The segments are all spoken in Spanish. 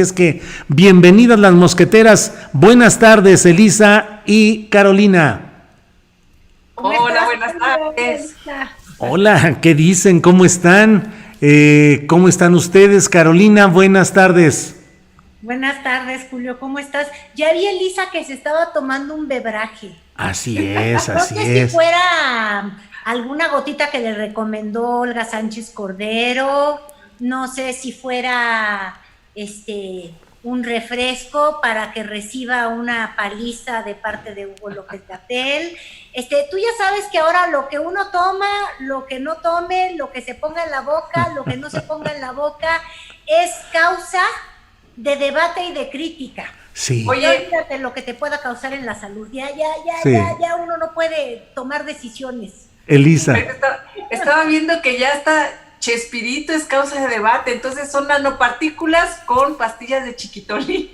Es que bienvenidas las mosqueteras. Buenas tardes, Elisa y Carolina. Hola, buenas tardes. Hola, ¿qué dicen? ¿Cómo están? ¿Cómo están ustedes, Carolina? Buenas tardes. Buenas tardes, Julio, ¿cómo estás? Ya vi a Elisa que se estaba tomando un bebraje. Así es, No así sé si es. fuera alguna gotita que le recomendó Olga Sánchez Cordero, no sé si fuera un refresco para que reciba una paliza de parte de Hugo López-Gatell. Tú ya sabes que ahora lo que uno toma, lo que no tome, lo que se ponga en la boca, lo que no se ponga en la boca, es causa de debate y de crítica. Sí. Oye, olvídate lo que te pueda causar en la salud. Sí. Ya uno no puede tomar decisiones. Elisa. Estaba viendo que ya está Chespirito es causa de debate, entonces son nanopartículas con pastillas de chiquitolín.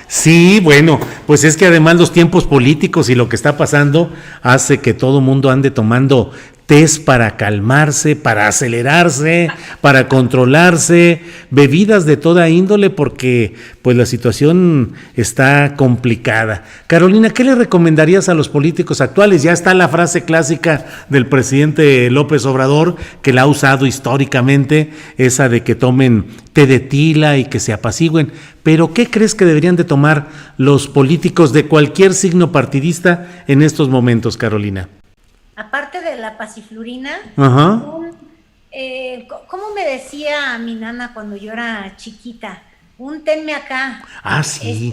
Sí, bueno, pues es que además los tiempos políticos y lo que está pasando hace que todo mundo ande tomando test para calmarse, para acelerarse, para controlarse, bebidas de toda índole porque pues la situación está complicada. Carolina, ¿qué le recomendarías a los políticos actuales? Ya está la frase clásica del presidente López Obrador, que la ha usado históricamente, esa de que tomen té de tila y que se apacigüen. Pero ¿qué crees que deberían de tomar los políticos de cualquier signo partidista en estos momentos, Carolina? Aparte de la pasiflurina, Ajá. ¿Cómo me decía mi nana cuando yo era chiquita? Un tenme acá. Ah, sí.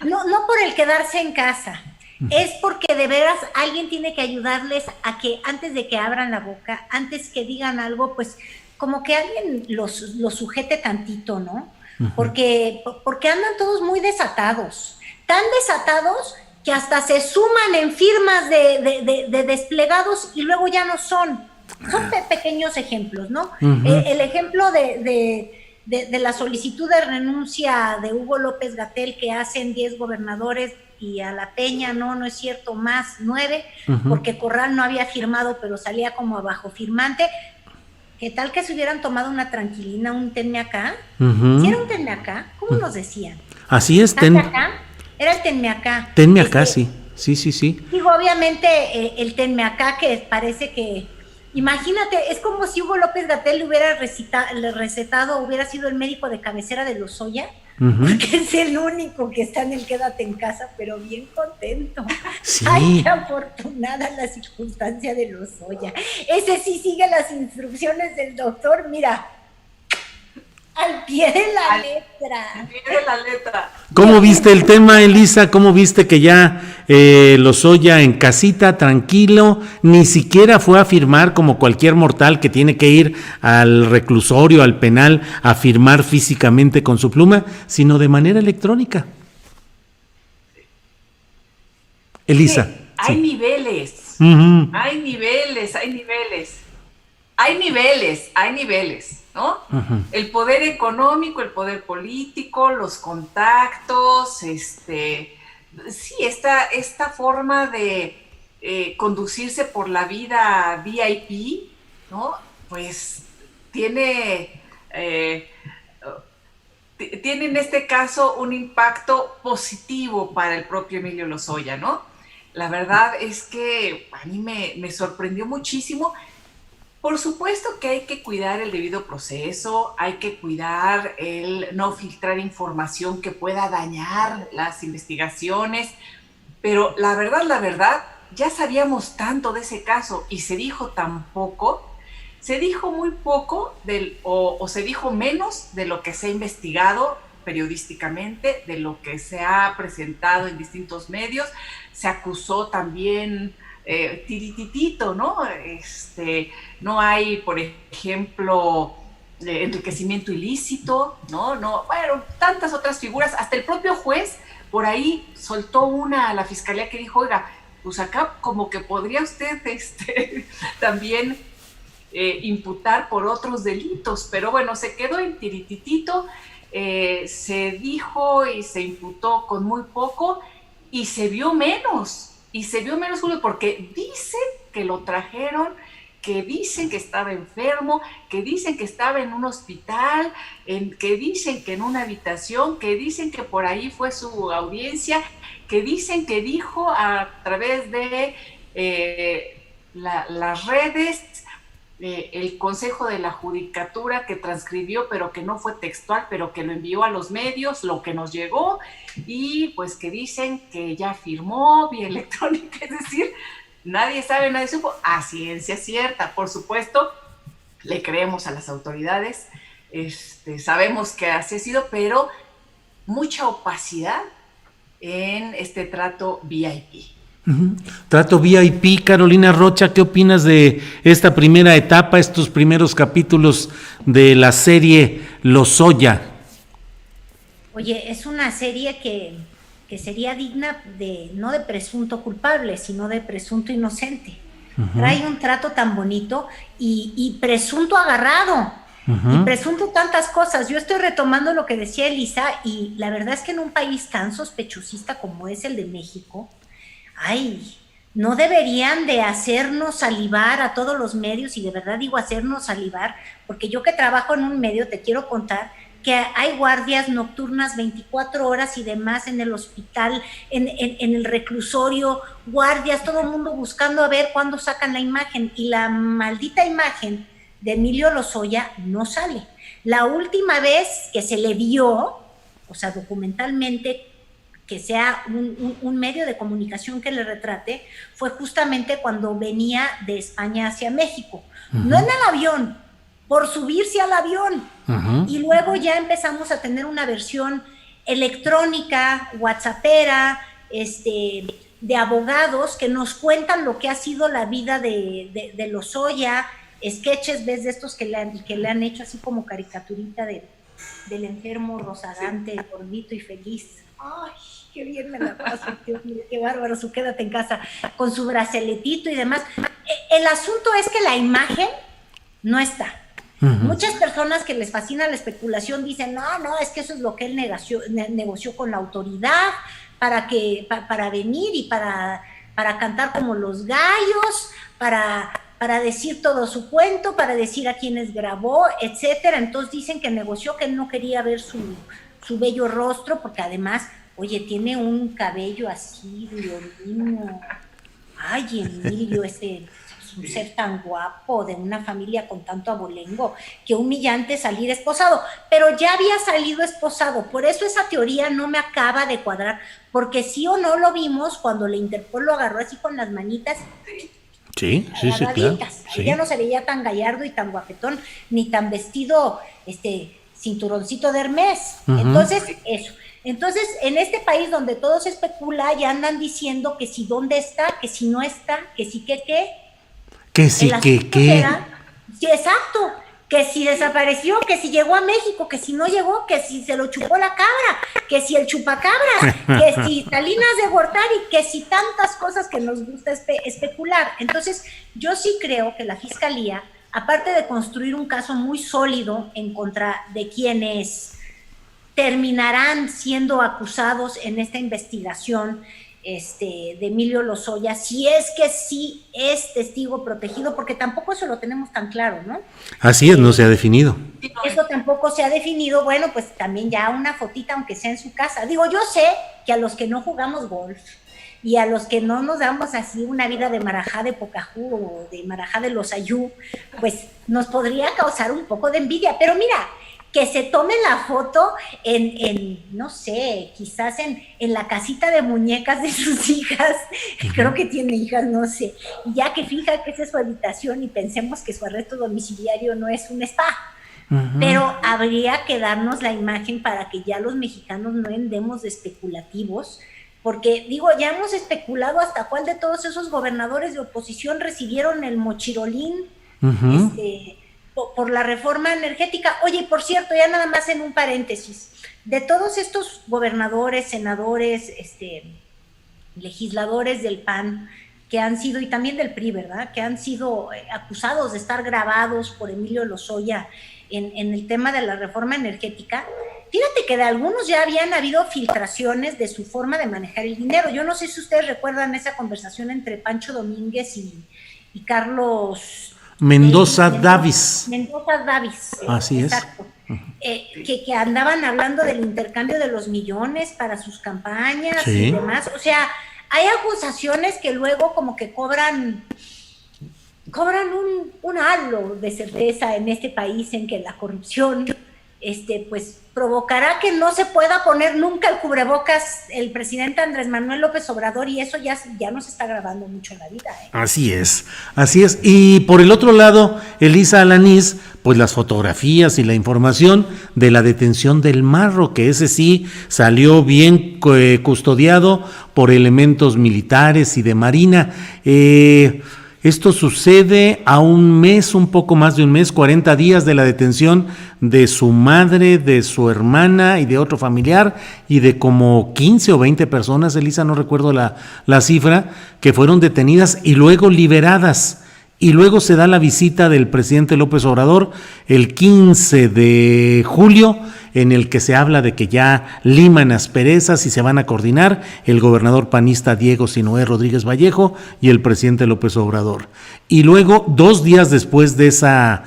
No por el quedarse en casa, es porque de veras alguien tiene que ayudarles a que antes de que abran la boca, antes que digan algo, pues como que alguien los sujete tantito, ¿no? Porque andan todos muy desatados, tan desatados que hasta se suman en firmas de desplegados y luego ya no son. Son pequeños ejemplos, ¿no? El ejemplo de la solicitud de renuncia de Hugo López-Gatell que hacen 10 gobernadores y a la Peña, no es cierto, más 9, porque Corral no había firmado, pero salía como abajo firmante. ¿Qué tal que se hubieran tomado una tranquilina, un tenme acá? Si era un tenme acá, ¿cómo nos decían? Así es, acá? Era el tenme acá. Tenme acá, sí. Sí. Digo, obviamente, el tenme acá que parece que... Imagínate, es como si Hugo López-Gatell le hubiera recetado, hubiera sido el médico de cabecera de Lozoya, porque es el único que está en el quédate en casa, pero bien contento. Sí. Ay, qué afortunada la circunstancia de Lozoya. Ese sí sigue las instrucciones del doctor, mira, al pie de la letra. Al pie de la letra. ¿Cómo viste el tema, Elisa? ¿Cómo viste que ya Lozoya en casita, tranquilo, ni siquiera fue a firmar como cualquier mortal que tiene que ir al reclusorio, al penal, a firmar físicamente con su pluma, sino de manera electrónica? Elisa. Sí, hay niveles, hay niveles, ¿no? El poder económico, el poder político, los contactos, sí, esta forma de conducirse por la vida VIP, ¿no? Pues tiene en este caso un impacto positivo para el propio Emilio Lozoya, ¿no? La verdad es que a mí me sorprendió muchísimo. Por supuesto que hay que cuidar el debido proceso, hay que cuidar el no filtrar información que pueda dañar las investigaciones, pero la verdad, ya sabíamos tanto de ese caso y se dijo tan poco, se dijo muy poco o se dijo menos de lo que se ha investigado periodísticamente, de lo que se ha presentado en distintos medios. Se acusó también tirititito, ¿no? No hay, por ejemplo, enriquecimiento ilícito, ¿no? Bueno, tantas otras figuras. Hasta el propio juez por ahí soltó una a la fiscalía que dijo, oiga, pues acá como que podría usted también imputar por otros delitos, pero bueno, se quedó en tirititito, se dijo y se imputó con muy poco y se vio menos, Julio, porque dicen que lo trajeron, que dicen que estaba enfermo, que dicen que estaba en un hospital, que dicen que en una habitación, que dicen que por ahí fue su audiencia, que dicen que dijo a través de las redes, el Consejo de la Judicatura que transcribió, pero que no fue textual, pero que lo envió a los medios, lo que nos llegó, y pues que dicen que ya firmó vía electrónica, es decir, nadie sabe, nadie supo, a ciencia cierta, por supuesto, le creemos a las autoridades, sabemos que así ha sido, pero mucha opacidad en este trato VIP. Trato VIP. Carolina Rocha, ¿qué opinas de esta primera etapa, estos primeros capítulos de la serie Lozoya? Oye, es una serie que sería digna de, no de presunto culpable, sino de presunto inocente. Trae un trato tan bonito y presunto agarrado, y presunto tantas cosas. Yo estoy retomando lo que decía Elisa, y la verdad es que en un país tan sospechosista como es el de México, no deberían de hacernos salivar a todos los medios, y de verdad digo hacernos salivar, porque yo que trabajo en un medio te quiero contar que hay guardias nocturnas 24 horas y demás en el hospital, en el reclusorio, guardias, todo el mundo buscando a ver cuándo sacan la imagen, y la maldita imagen de Emilio Lozoya no sale. La última vez que se le vio, o sea, documentalmente, que sea un medio de comunicación que le retrate, fue justamente cuando venía de España hacia México. No en el avión, por subirse al avión. Y luego ya empezamos a tener una versión electrónica, whatsappera, de abogados que nos cuentan lo que ha sido la vida de Lozoya, sketches, ves, de estos que le han hecho así como caricaturita del enfermo rozagante, gordito y feliz. Ay, qué bien me la paso, Dios mío, qué bárbaro, su quédate en casa, con su braceletito y demás. El asunto es que la imagen no está. Muchas personas que les fascina la especulación dicen, no, es que eso es lo que él negoció con la autoridad para venir y para cantar como los gallos, para decir todo su cuento, para decir a quienes grabó, etcétera. Entonces dicen que negoció, que él no quería ver su bello rostro, porque además, oye, tiene un cabello así, leonino. Ay, Emilio, un ser tan guapo, de una familia con tanto abolengo, que humillante salir esposado, pero ya había salido esposado, por eso esa teoría no me acaba de cuadrar, porque sí o no lo vimos cuando la Interpol lo agarró así con las manitas. Sí, claro. Sí. Ya no se veía tan gallardo y tan guapetón, ni tan vestido, cinturoncito de Hermes. Entonces, eso. Entonces, en este país donde todo se especula, ya andan diciendo que si dónde está, que si no está, que si qué. Que sí, que. Sí, exacto. Que si desapareció, que si llegó a México, que si no llegó, que si se lo chupó la cabra, que si el chupacabra, que si Salinas de Gortari, que si tantas cosas que nos gusta especular. Entonces, yo sí creo que la Fiscalía, aparte de construir un caso muy sólido en contra de quienes terminarán siendo acusados en esta investigación, de Emilio Lozoya, si es que sí es testigo protegido, porque tampoco eso lo tenemos tan claro, ¿no? Así es, no se ha definido. Eso tampoco se ha definido. Bueno, pues también ya una fotita, aunque sea en su casa. Digo, yo sé que a los que no jugamos golf y a los que no nos damos así una vida de marajá de Pocahú o de marajá de los Ayú, pues nos podría causar un poco de envidia. Pero mira, que se tome la foto no sé, quizás en la casita de muñecas de sus hijas, creo que tiene hijas, no sé, y ya que fija que esa es su habitación y pensemos que su arresto domiciliario no es un spa, pero habría que darnos la imagen para que ya los mexicanos no andemos de especulativos, porque digo, ya hemos especulado hasta cuál de todos esos gobernadores de oposición recibieron el mochirolín, por la reforma energética. Oye, por cierto, ya nada más en un paréntesis, de todos estos gobernadores, senadores, legisladores del PAN, que han sido, y también del PRI, ¿verdad?, que han sido acusados de estar grabados por Emilio Lozoya en el tema de la reforma energética, fíjate que de algunos ya habían habido filtraciones de su forma de manejar el dinero. Yo no sé si ustedes recuerdan esa conversación entre Pancho Domínguez y Carlos Mendoza Davis. Mendoza Davis. Así exacto. Que andaban hablando del intercambio de los millones para sus campañas y demás. O sea, hay acusaciones que luego como que cobran un halo de certeza en este país en que la corrupción pues provocará que no se pueda poner nunca el cubrebocas el presidente Andrés Manuel López Obrador, y eso ya nos está grabando mucho en la vida. Así es. Y por el otro lado, Elisa Alanís, pues las fotografías y la información de la detención del Marro, que ese sí salió bien custodiado por elementos militares y de Marina. Esto sucede a un mes, un poco más de un mes, 40 días de la detención de su madre, de su hermana y de otro familiar, y de como 15 o 20 personas, Elisa, no recuerdo la cifra, que fueron detenidas y luego liberadas. Y luego se da la visita del presidente López Obrador el 15 de julio, en el que se habla de que ya liman asperezas y se van a coordinar el gobernador panista Diego Sinoé Rodríguez Vallejo y el presidente López Obrador. Y luego, 2 días después de esa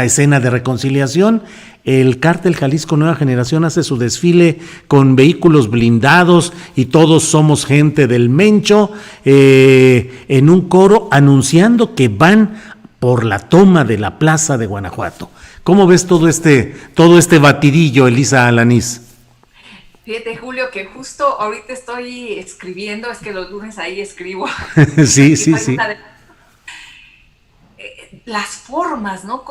escena de reconciliación, el Cártel Jalisco Nueva Generación hace su desfile con vehículos blindados y todos somos gente del Mencho, en un coro anunciando que van por la toma de la plaza de Guanajuato. ¿Cómo ves todo este batidillo, Elisa Alanís? Fíjate, Julio, que justo ahorita estoy escribiendo, es que los lunes ahí escribo. Sí. Las formas, ¿no?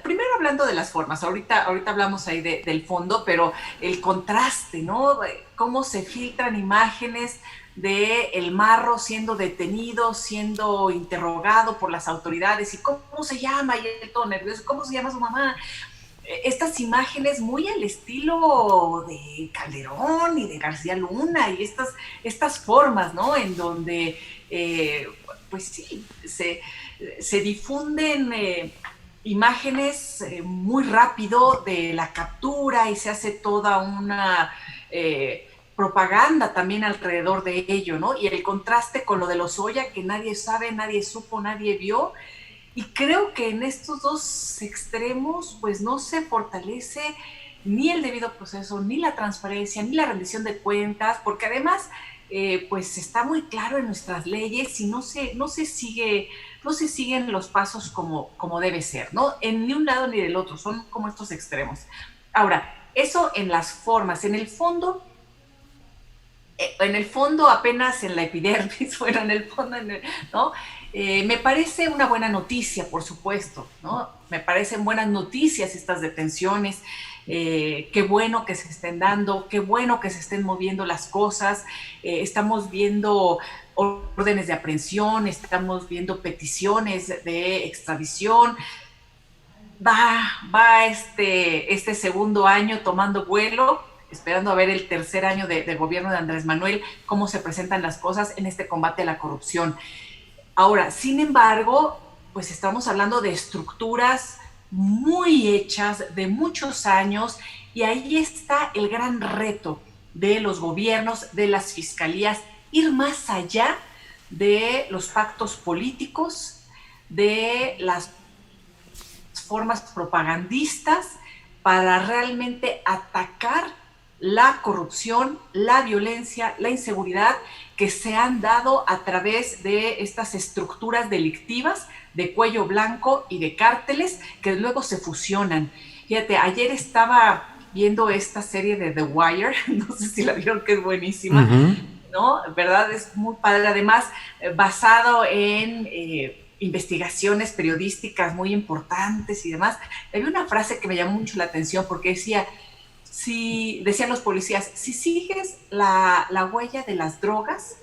Primero hablando de las formas, ahorita hablamos ahí del fondo, pero el contraste, ¿no? Cómo se filtran imágenes de el Marro siendo detenido, siendo interrogado por las autoridades, y cómo se llama, y él todo nervioso, cómo se llama su mamá. Estas imágenes muy al estilo de Calderón y de García Luna, y estas formas, ¿no? En donde, pues sí, se difunden imágenes muy rápido de la captura, y se hace toda una propaganda también alrededor de ello, ¿no? Y el contraste con lo de Lozoya, que nadie sabe, nadie supo, nadie vio. Y creo que en estos dos extremos, pues no se fortalece ni el debido proceso, ni la transparencia, ni la rendición de cuentas, porque además, pues está muy claro en nuestras leyes y no se siguen los pasos como debe ser, ¿no? En ni un lado ni del otro, son como estos extremos. Ahora, eso en las formas. En el fondo apenas en la epidermis, bueno, en el fondo, ¿no? Me parece una buena noticia, por supuesto, ¿no? Me parecen buenas noticias estas detenciones. Qué bueno que se estén dando, qué bueno que se estén moviendo las cosas. Estamos viendo órdenes de aprehensión, estamos viendo peticiones de extradición. Va este segundo año tomando vuelo, esperando a ver el tercer año del gobierno de Andrés Manuel, cómo se presentan las cosas en este combate a la corrupción. Ahora, sin embargo, pues estamos hablando de estructuras muy hechas, de muchos años, y ahí está el gran reto de los gobiernos, de las fiscalías, ir más allá de los pactos políticos, de las formas propagandistas, para realmente atacar la corrupción, la violencia, la inseguridad que se han dado a través de estas estructuras delictivas de cuello blanco y de cárteles que luego se fusionan. Fíjate, ayer estaba viendo esta serie de The Wire, no sé si la vieron, que es buenísima, ¿no? ¿Verdad? Es muy padre, además basado en investigaciones periodísticas muy importantes y demás. Había una frase que me llamó mucho la atención porque decían los policías, si sigues la huella de las drogas,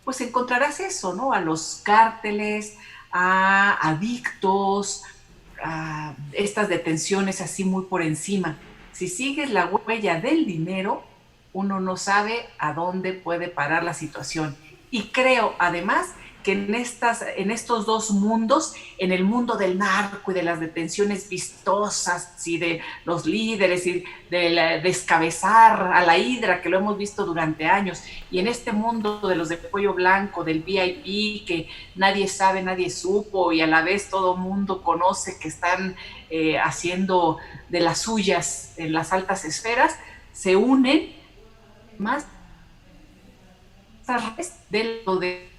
pues encontrarás eso, ¿no? A los cárteles, a adictos, a estas detenciones así muy por encima. Si sigues la huella del dinero, uno no sabe a dónde puede parar la situación. Y creo, además, que en estos dos mundos, en el mundo del narco y de las detenciones vistosas y de los líderes y de descabezar a la hidra, que lo hemos visto durante años, y en este mundo de los de cuello blanco, del VIP, que nadie sabe, nadie supo, y a la vez todo mundo conoce que están haciendo de las suyas en las altas esferas, se unen más de lo de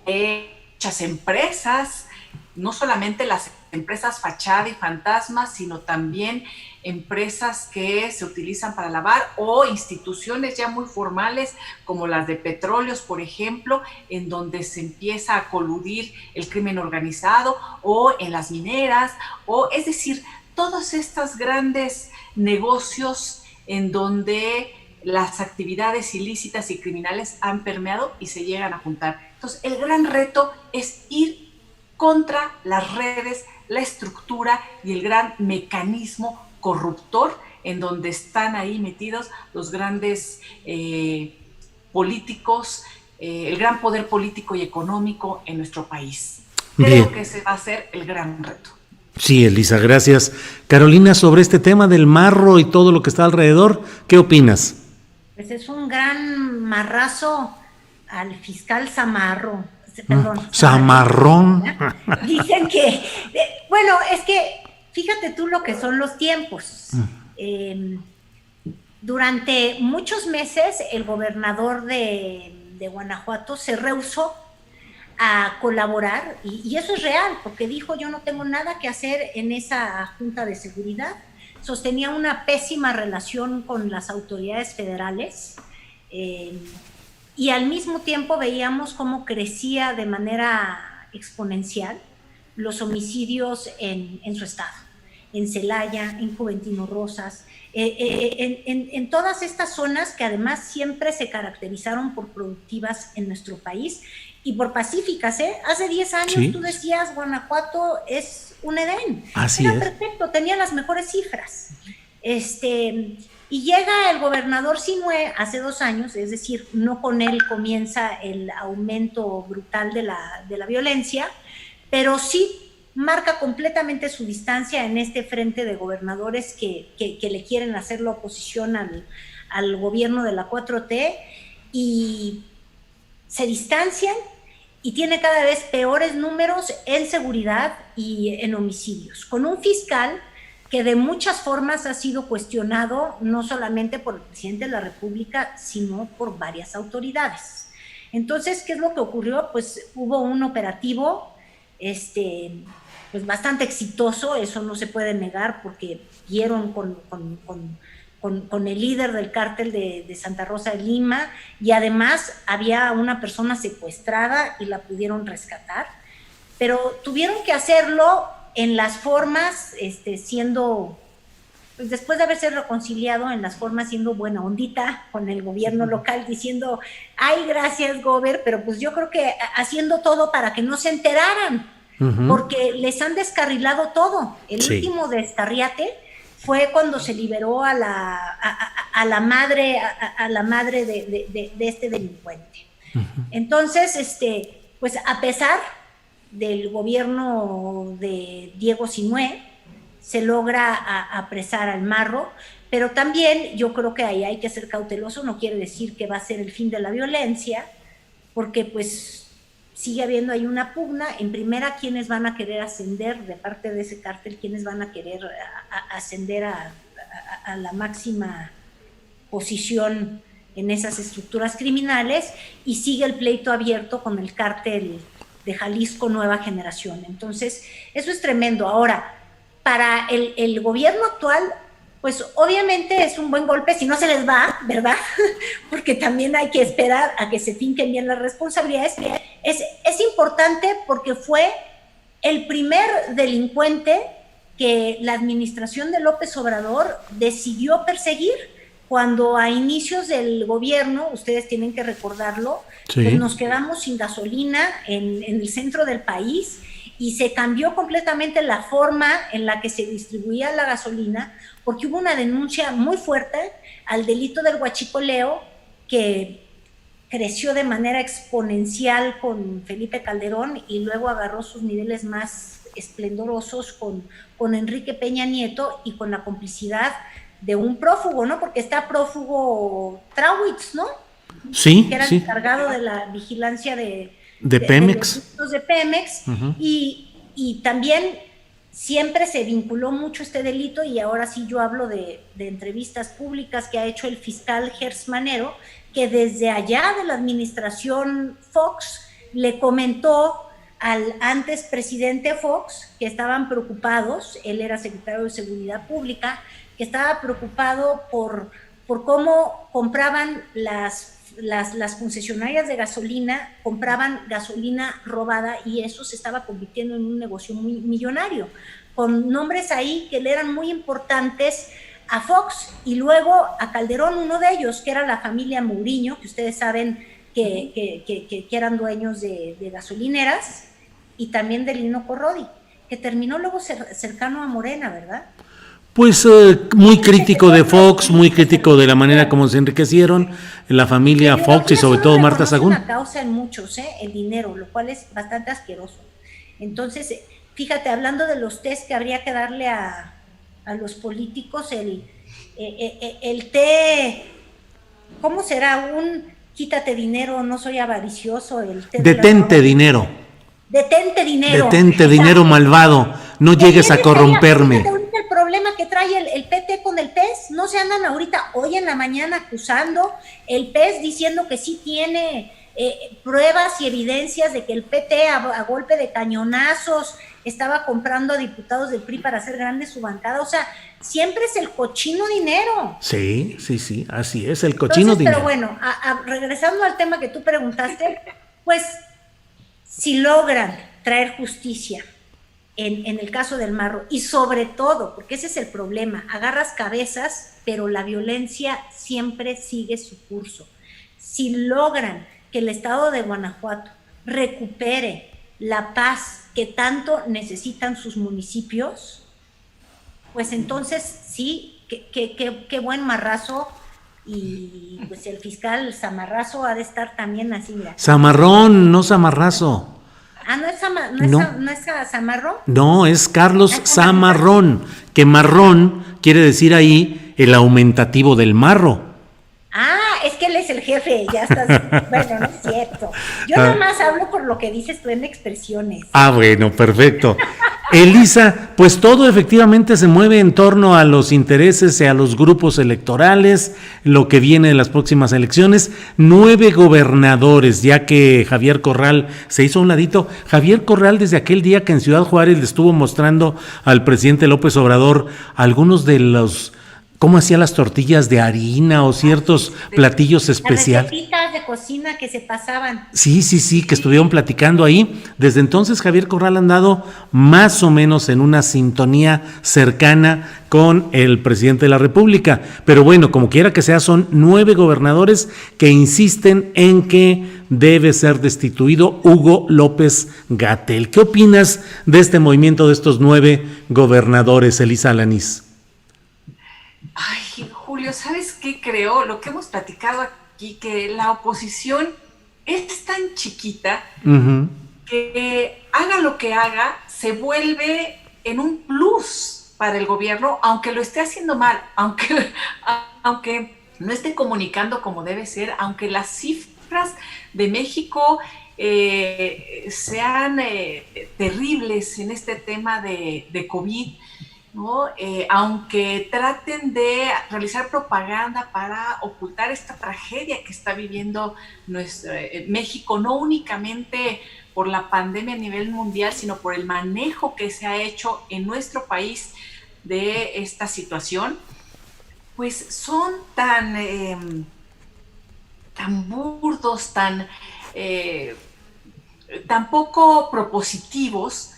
muchas empresas, no solamente las empresas fachada y fantasmas, sino también empresas que se utilizan para lavar, o instituciones ya muy formales como las de petróleos, por ejemplo, en donde se empieza a coludir el crimen organizado, o en las mineras, o es decir, todos estos grandes negocios en donde las actividades ilícitas y criminales han permeado y se llegan a juntar. Entonces, el gran reto es ir contra las redes, la estructura y el gran mecanismo corruptor en donde están ahí metidos los grandes políticos, el gran poder político y económico en nuestro país. Creo que ese va a ser el gran reto. Sí, Elisa, gracias. Carolina, sobre este tema del marro y todo lo que está alrededor, ¿qué opinas? Pues es un gran marrazo al fiscal Zamarro. Perdón. Zamarrón. Dicen que, bueno, es que fíjate tú lo que son los tiempos. Durante muchos meses el gobernador de Guanajuato se rehusó a colaborar, y eso es real, porque dijo: yo no tengo nada que hacer en esa Junta de Seguridad. Sostenía una pésima relación con las autoridades federales, y al mismo tiempo veíamos cómo crecía de manera exponencial los homicidios en su estado, en Celaya, en Juventino Rosas, en todas estas zonas que además siempre se caracterizaron por productivas en nuestro país y por pacíficas, ¿eh? Hace 10 años sí. Tú decías, Guanajuato es un Edén. Así era es. Perfecto, tenía las mejores cifras. Y llega el gobernador Sinue hace 2 años, es decir, no con él comienza el aumento brutal de la violencia, pero sí marca completamente su distancia en este frente de gobernadores que le quieren hacer la oposición al gobierno de la 4T, y se distancian, y tiene cada vez peores números en seguridad y en homicidios, con un fiscal que de muchas formas ha sido cuestionado, no solamente por el presidente de la República, sino por varias autoridades. Entonces, ¿qué es lo que ocurrió? Pues hubo un operativo pues bastante exitoso, eso no se puede negar, porque dieron con el líder del cártel de Santa Rosa de Lima, y además había una persona secuestrada y la pudieron rescatar, pero tuvieron que hacerlo en las formas, siendo, pues después de haberse reconciliado, en las formas siendo buena ondita con el gobierno local, diciendo: ay, gracias, gober, pero pues yo creo que haciendo todo para que no se enteraran, porque les han descarrilado todo. El último descarriate fue cuando se liberó a la madre de este delincuente. Entonces, pues a pesar del gobierno de Diego Sinue, se logra apresar al marro, pero también yo creo que ahí hay que ser cauteloso. No quiere decir que va a ser el fin de la violencia, porque pues sigue habiendo ahí una pugna. En primera, ¿quiénes van a querer ascender de parte de ese cártel? ¿Quiénes van a querer ascender a la máxima posición en esas estructuras criminales? Y sigue el pleito abierto con el cártel de Jalisco Nueva Generación. Entonces, eso es tremendo. Ahora, para el gobierno actual, pues obviamente es un buen golpe, si no se les va, ¿verdad? Porque también hay que esperar a que se finquen bien las responsabilidades. Es importante porque fue el primer delincuente que la administración de López Obrador decidió perseguir, cuando a inicios del gobierno, ustedes tienen que recordarlo, pues nos quedamos sin gasolina en el centro del país, y se cambió completamente la forma en la que se distribuía la gasolina, porque hubo una denuncia muy fuerte al delito del huachicoleo que creció de manera exponencial con Felipe Calderón y luego agarró sus niveles más esplendorosos con Enrique Peña Nieto y con la complicidad de un prófugo, ¿no? Porque está prófugo Trauitz, ¿no? Sí, que era sí. el encargado de la vigilancia de Pemex. los ductos de Pemex, y también siempre se vinculó mucho este delito, y ahora sí yo hablo de entrevistas públicas que ha hecho el fiscal Gers Manero, que desde allá de la administración Fox le comentó al antes presidente Fox que estaban preocupados, él era secretario de Seguridad Pública, que estaba preocupado por cómo compraban las concesionarias de gasolina, compraban gasolina robada, y eso se estaba convirtiendo en un negocio muy millonario, con nombres ahí que le eran muy importantes a Fox y luego a Calderón, uno de ellos, que era la familia Mourinho, que ustedes saben que eran dueños de gasolineras, y también de Lino Corrodi, que terminó luego cercano a Morena, ¿verdad? Pues muy crítico de Fox, muy crítico de la manera como se enriquecieron la familia Fox y sobre todo Marta Sagún. Es una causa en muchos, el dinero, lo cual es bastante asqueroso. Entonces, fíjate, hablando de los test que habría que darle a los políticos, el té, ¿cómo será? Quítate dinero, no soy avaricioso, el té Detente dinero. Detente dinero. Detente dinero malvado, no llegues a corromperme. El problema que trae el PT con el PES, no se andan ahorita, hoy en la mañana acusando el PES, diciendo que sí tiene pruebas y evidencias de que el PT a golpe de cañonazos estaba comprando a diputados del PRI para hacer grande su bancada. O sea, siempre es el cochino dinero. Sí, así es, el cochino dinero. Pero bueno, regresando al tema que tú preguntaste, pues si logran traer justicia en el caso del Marro, y sobre todo, porque ese es el problema, agarras cabezas, pero la violencia siempre sigue su curso. Si logran que el estado de Guanajuato recupere la paz que tanto necesitan sus municipios, pues entonces sí, qué buen marrazo, y pues el fiscal Zamarrazo ha de estar también así, mira. Zamarrón, no Zamarrazo. ¿No es Zamarrón? No, es Carlos Zamarrón, que marrón quiere decir ahí el aumentativo del marro. Es que él es el jefe, ya estás. Bueno, no es cierto. Yo nada más hablo por lo que dices tú en expresiones. Bueno, perfecto. Elisa, pues todo efectivamente se mueve en torno a los intereses y a los grupos electorales, lo que viene de las próximas elecciones. 9 gobernadores, ya que Javier Corral se hizo a un ladito. Javier Corral, desde aquel día que en Ciudad Juárez le estuvo mostrando al presidente López Obrador algunos de los cómo hacía las tortillas de harina o ciertos platillos especiales. Las recetas de cocina que se pasaban. Sí, que estuvieron platicando ahí. Desde entonces Javier Corral ha andado más o menos en una sintonía cercana con el presidente de la República. Pero bueno, como quiera que sea, son 9 gobernadores que insisten en que debe ser destituido Hugo López-Gatell. ¿Qué opinas de este movimiento de estos 9 gobernadores, Elisa Alanís? Ay, Julio, ¿sabes qué creo? Lo que hemos platicado aquí, que la oposición es tan chiquita que haga lo que haga, se vuelve en un plus para el gobierno, aunque lo esté haciendo mal, aunque no esté comunicando como debe ser, aunque las cifras de México sean terribles en este tema de COVID, ¿no? Aunque traten de realizar propaganda para ocultar esta tragedia que está viviendo México, no únicamente por la pandemia a nivel mundial, sino por el manejo que se ha hecho en nuestro país de esta situación, pues son tan burdos, tan poco propositivos,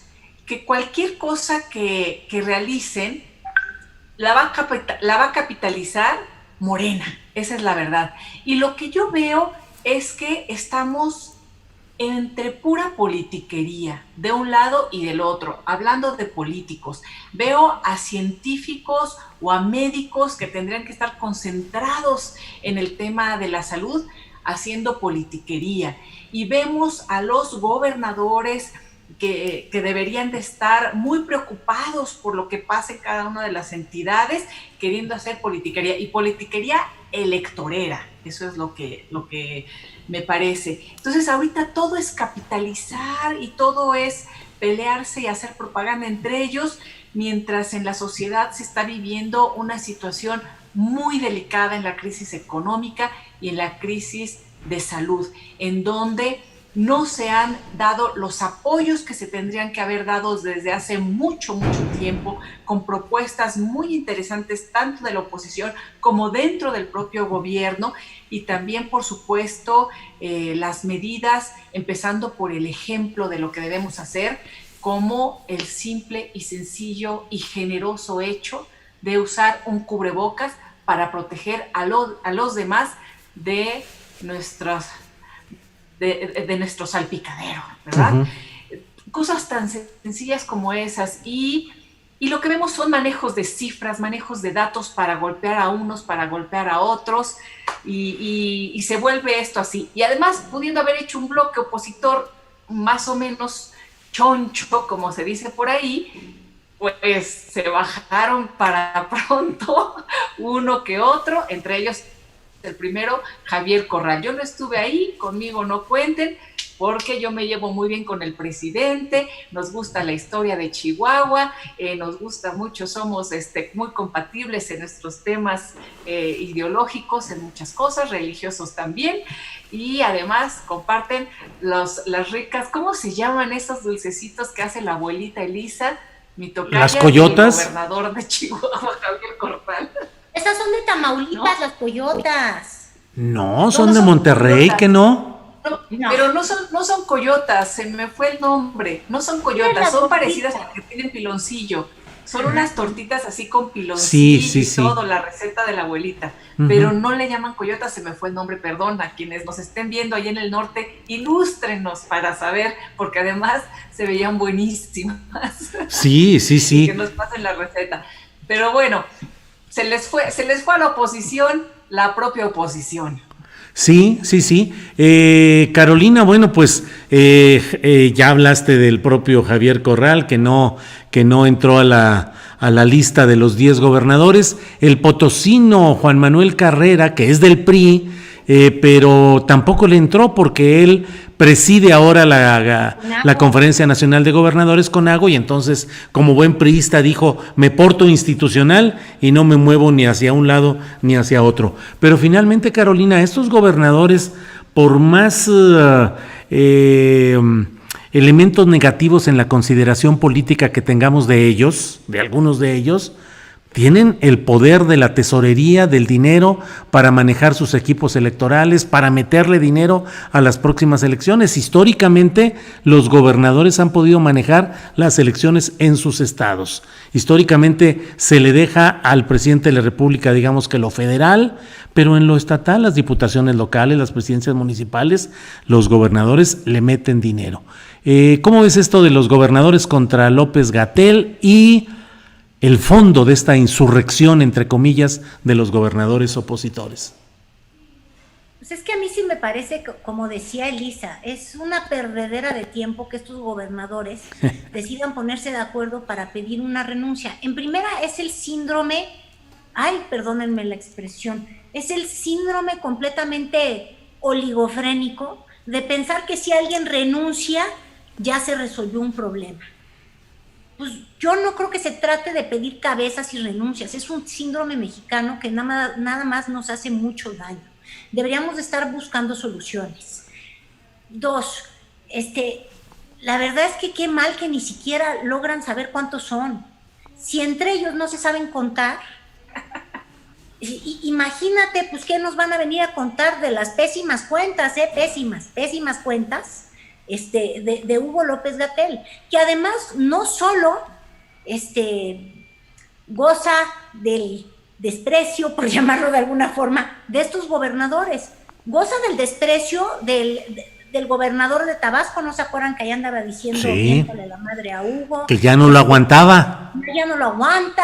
que cualquier cosa que realicen la va a capitalizar Morena, esa es la verdad. Y lo que yo veo es que estamos entre pura politiquería, de un lado y del otro, hablando de políticos. Veo a científicos o a médicos que tendrían que estar concentrados en el tema de la salud, haciendo politiquería. Y vemos a los gobernadores que deberían de estar muy preocupados por lo que pasa en cada una de las entidades, queriendo hacer politiquería, y politiquería electorera. Eso es lo que me parece. Entonces ahorita todo es capitalizar y todo es pelearse y hacer propaganda entre ellos, mientras en la sociedad se está viviendo una situación muy delicada en la crisis económica y en la crisis de salud, en donde no se han dado los apoyos que se tendrían que haber dado desde hace mucho tiempo, con propuestas muy interesantes tanto de la oposición como dentro del propio gobierno, y también, por supuesto, las medidas, empezando por el ejemplo de lo que debemos hacer, como el simple y sencillo y generoso hecho de usar un cubrebocas para proteger a los demás de nuestro salpicadero, ¿verdad? Uh-huh. Cosas tan sencillas como esas, y lo que vemos son manejos de cifras, manejos de datos para golpear a unos, para golpear a otros, y se vuelve esto así. Y además, pudiendo haber hecho un bloque opositor más o menos choncho, como se dice por ahí, pues se bajaron para pronto uno que otro, entre ellos el primero, Javier Corral. Yo no estuve ahí, conmigo no cuenten, porque yo me llevo muy bien con el presidente, nos gusta la historia de Chihuahua, nos gusta mucho, somos muy compatibles en nuestros temas ideológicos, en muchas cosas, religiosos también, y además comparten las ricas, ¿cómo se llaman esos dulcecitos que hace la abuelita Elisa? Mi tocaya, las coyotas. El gobernador de Chihuahua, Javier Corral. Esas son de Tamaulipas, ¿no? Las coyotas. No, son de Monterrey, coyotas. ¿Que no? No, pero no son coyotas, se me fue el nombre. No son coyotas, son parecidas a las que tienen piloncillo. Son unas tortitas así con piloncillo y todo, la receta de la abuelita. Pero no le llaman coyotas, se me fue el nombre, perdón. A quienes nos estén viendo ahí en el norte, ilústrenos para saber, porque además se veían buenísimas. Sí. Que nos pasen la receta. Pero bueno, se les fue a la oposición, la propia oposición. Sí. Carolina, bueno, pues ya hablaste del propio Javier Corral, que no entró a la lista de los 10 gobernadores. El potosino Juan Manuel Carrera, que es del PRI, pero tampoco le entró porque él preside ahora la Conferencia Nacional de Gobernadores CONAGO, y entonces, como buen priista, dijo: me porto institucional y no me muevo ni hacia un lado ni hacia otro. Pero finalmente, Carolina, estos gobernadores, por más elementos negativos en la consideración política que tengamos de ellos, de algunos de ellos, tienen el poder de la tesorería, del dinero, para manejar sus equipos electorales, para meterle dinero a las próximas elecciones. Históricamente, los gobernadores han podido manejar las elecciones en sus estados. Históricamente se le deja al presidente de la República, digamos que lo federal, pero en lo estatal, las diputaciones locales, las presidencias municipales, los gobernadores le meten dinero. ¿Cómo ves esto de los gobernadores contra López-Gatell y el fondo de esta insurrección, entre comillas, de los gobernadores opositores? Pues es que a mí sí me parece, como decía Elisa, es una perdedera de tiempo que estos gobernadores decidan ponerse de acuerdo para pedir una renuncia. En primera, es el síndrome, perdónenme la expresión, es el síndrome completamente oligofrénico de pensar que si alguien renuncia, ya se resolvió un problema. Pues yo no creo que se trate de pedir cabezas y renuncias, es un síndrome mexicano que nada más nos hace mucho daño. Deberíamos de estar buscando soluciones. 2, la verdad es que qué mal que ni siquiera logran saber cuántos son. Si entre ellos no se saben contar, imagínate, pues qué nos van a venir a contar de las pésimas cuentas, pésimas cuentas, de Hugo López-Gatell, que además no solo goza del desprecio, por llamarlo de alguna forma, de estos gobernadores, goza del desprecio del gobernador de Tabasco. ¿No se acuerdan que allá andaba diciendo miéntale la madre a Hugo? Que ya no lo aguantaba. Ya no lo aguanta.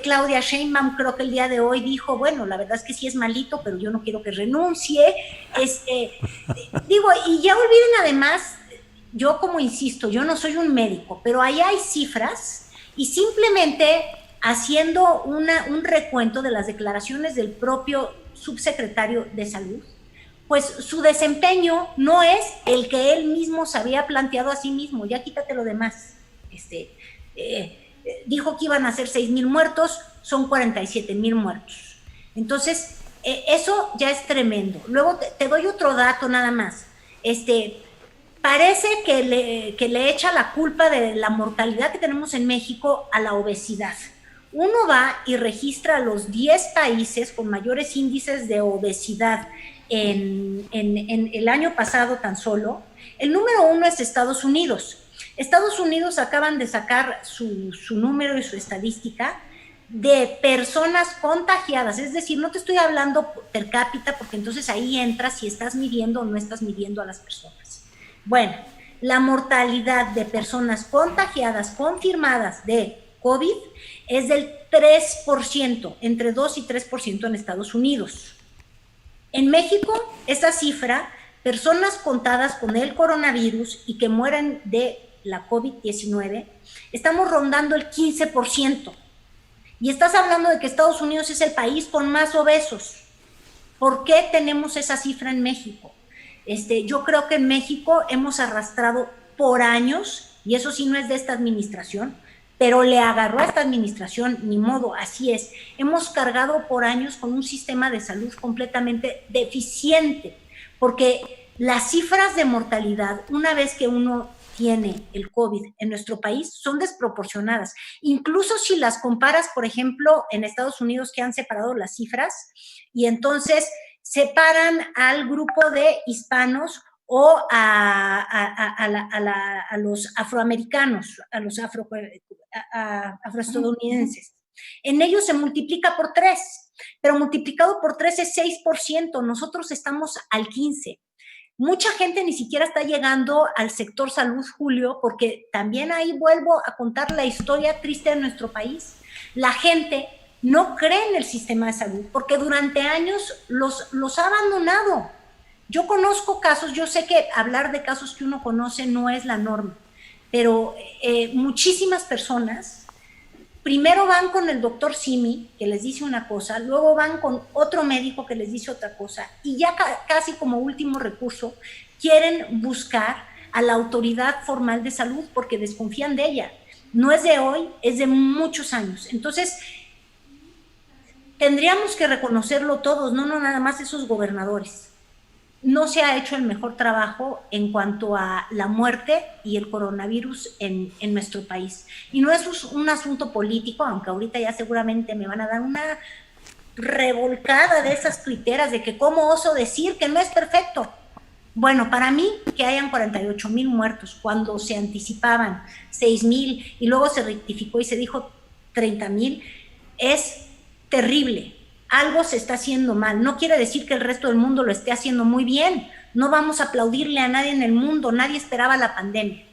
Claudia Sheinbaum creo que el día de hoy dijo, bueno, la verdad es que sí es malito, pero yo no quiero que renuncie. Y ya olviden además, yo como insisto, yo no soy un médico, pero ahí hay cifras y simplemente haciendo un recuento de las declaraciones del propio subsecretario de Salud, pues su desempeño no es el que él mismo se había planteado a sí mismo, ya quítate lo demás. Dijo que iban a ser 6,000 muertos, son 47,000 muertos. Entonces, eso ya es tremendo. Luego te doy otro dato nada más. Parece que le echa la culpa de la mortalidad que tenemos en México a la obesidad. Uno va y registra a los 10 países con mayores índices de obesidad en el año pasado tan solo. El número 1 es Estados Unidos. Estados Unidos acaban de sacar su número y su estadística de personas contagiadas, es decir, no te estoy hablando per cápita, porque entonces ahí entras si estás midiendo o no estás midiendo a las personas. Bueno, la mortalidad de personas contagiadas confirmadas de COVID es del 3%, entre 2 y 3% en Estados Unidos. En México, esa cifra, personas contadas con el coronavirus y que mueren de la COVID-19, estamos rondando el 15%. Y estás hablando de que Estados Unidos es el país con más obesos. ¿Por qué tenemos esa cifra en México? Yo creo que en México hemos arrastrado por años, y eso sí no es de esta administración, pero le agarró a esta administración, ni modo, así es. Hemos cargado por años con un sistema de salud completamente deficiente, porque las cifras de mortalidad, una vez que uno tiene el COVID en nuestro país, son desproporcionadas. Incluso si las comparas, por ejemplo, en Estados Unidos, que han separado las cifras, y entonces separan al grupo de hispanos o a los afroamericanos, a los afroestadounidenses. En ellos se multiplica por 3, pero multiplicado por 3 es 6%, nosotros estamos al 15%. Mucha gente ni siquiera está llegando al sector salud, Julio, porque también ahí vuelvo a contar la historia triste de nuestro país. La gente no cree en el sistema de salud porque durante años los ha abandonado. Yo conozco casos, yo sé que hablar de casos que uno conoce no es la norma, pero muchísimas personas primero van con el doctor Simi, que les dice una cosa, luego van con otro médico que les dice otra cosa, y ya casi como último recurso quieren buscar a la autoridad formal de salud porque desconfían de ella. No es de hoy, es de muchos años. Entonces, tendríamos que reconocerlo todos, no nada más esos gobernadores. No se ha hecho el mejor trabajo en cuanto a la muerte y el coronavirus en nuestro país. Y no es un asunto político, aunque ahorita ya seguramente me van a dar una revolcada de esas tuiteras de que cómo oso decir que no es perfecto. Bueno, para mí que hayan 48,000 muertos cuando se anticipaban 6,000 y luego se rectificó y se dijo 30,000 es terrible. Algo se está haciendo mal. No quiere decir que el resto del mundo lo esté haciendo muy bien. No vamos a aplaudirle a nadie en el mundo. Nadie esperaba la pandemia.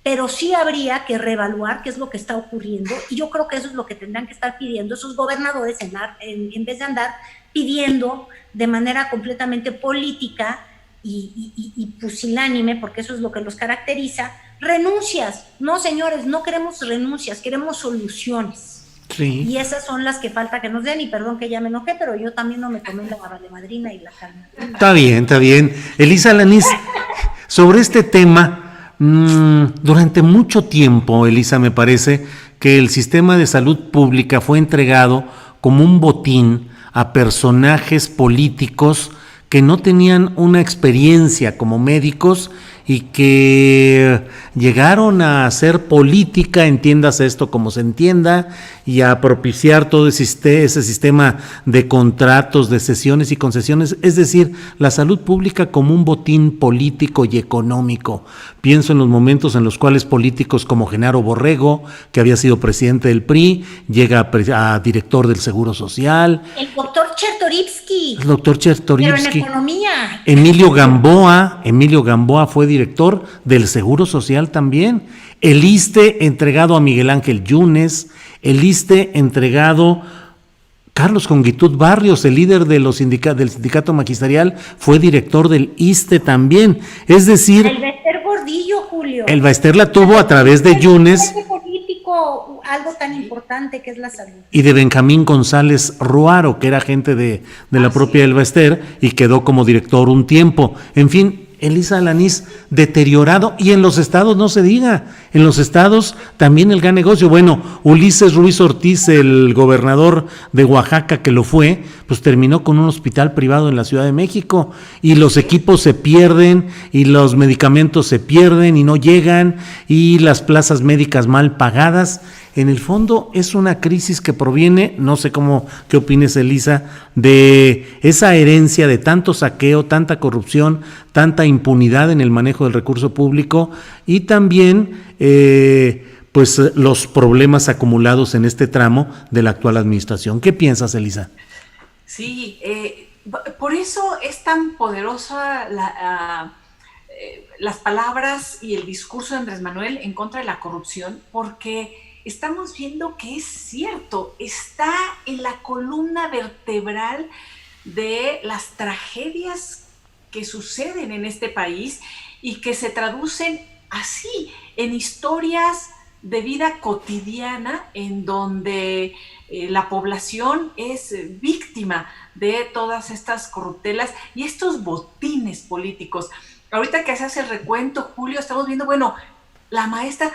Pero sí habría que reevaluar qué es lo que está ocurriendo. Y yo creo que eso es lo que tendrán que estar pidiendo esos gobernadores en vez de andar pidiendo de manera completamente política y pusilánime, porque eso es lo que los caracteriza, renuncias. No, señores, no queremos renuncias, queremos soluciones. Sí. Y esas son las que falta que nos den, y perdón que ya me enojé, pero yo también no me tomé la valemadrina y la carne. Está bien. Elisa Alanis, sobre este tema, durante mucho tiempo, Elisa, me parece que el sistema de salud pública fue entregado como un botín a personajes políticos que no tenían una experiencia como médicos y que llegaron a hacer política, entiéndase esto como se entienda, y a propiciar todo ese sistema de contratos, de cesiones y concesiones, es decir, la salud pública como un botín político y económico. Pienso en los momentos en los cuales políticos como Genaro Borrego, que había sido presidente del PRI, llega a director del Seguro Social. El doctor Chertorivsky. Pero en economía. Emilio Gamboa fue director del Seguro Social también. El ISSSTE entregado a Miguel Ángel Yunes, el ISSSTE entregado. Carlos Conguitud Barrios, el líder de los del sindicato magisterial, fue director del ISSSTE también. Es decir, el Bester Gordillo, Julio. El Bester la tuvo a través de Yunes. Político, algo tan importante que es la salud. Y de Benjamín González Ruaro, que era gente de la propia El Bester y quedó como director un tiempo. En fin, Elisa Alanís, deteriorado, y en los estados no se diga, en los estados también el gran negocio. Bueno, Ulises Ruiz Ortiz, el gobernador de Oaxaca que lo fue, pues terminó con un hospital privado en la Ciudad de México, y los equipos se pierden, y los medicamentos se pierden y no llegan, y las plazas médicas mal pagadas. En el fondo es una crisis que proviene, no sé qué opines, Elisa, de esa herencia de tanto saqueo, tanta corrupción, tanta impunidad en el manejo del recurso público, y también pues los problemas acumulados en este tramo de la actual administración. ¿Qué piensas, Elisa? Sí, por eso es tan poderosa las palabras y el discurso de Andrés Manuel en contra de la corrupción, porque estamos viendo que es cierto, está en la columna vertebral de las tragedias que suceden en este país y que se traducen así en historias de vida cotidiana en donde la población es víctima de todas estas corruptelas y estos botines políticos. Ahorita que se hace el recuento, Julio, estamos viendo, bueno, la maestra...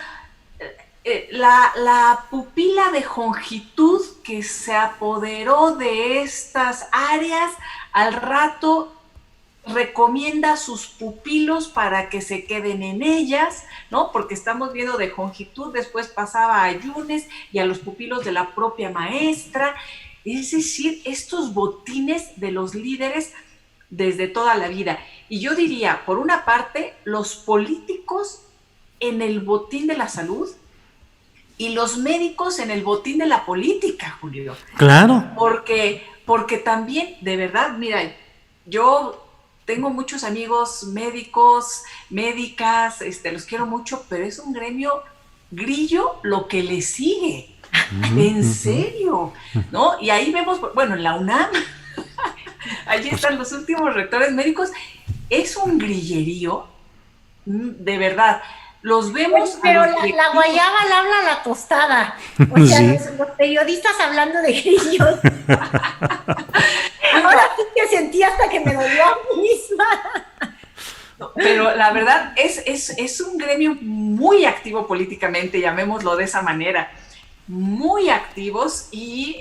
La pupila de Jongitud que se apoderó de estas áreas, al rato recomienda a sus pupilos para que se queden en ellas, ¿no? Porque estamos viendo de Jongitud, después pasaba a Yunes y a los pupilos de la propia maestra. Es decir, estos botines de los líderes desde toda la vida. Y yo diría, por una parte, los políticos en el botín de la salud, y los médicos en el botín de la política, Julio. Claro. Porque también, de verdad, mira, yo tengo muchos amigos médicos, médicas, los quiero mucho, pero es un gremio grillo lo que le sigue. En serio, ¿no? Y ahí vemos, bueno, en la UNAM, allí están los últimos rectores médicos, es un grillerío, de verdad. Los vemos. Pero la guayaba la habla la tostada. O sea, sí. los periodistas hablando de grillos. Ahora sí que sentí hasta que me dolió a mí misma. No, pero la verdad es un gremio muy activo políticamente, llamémoslo de esa manera. Muy activos y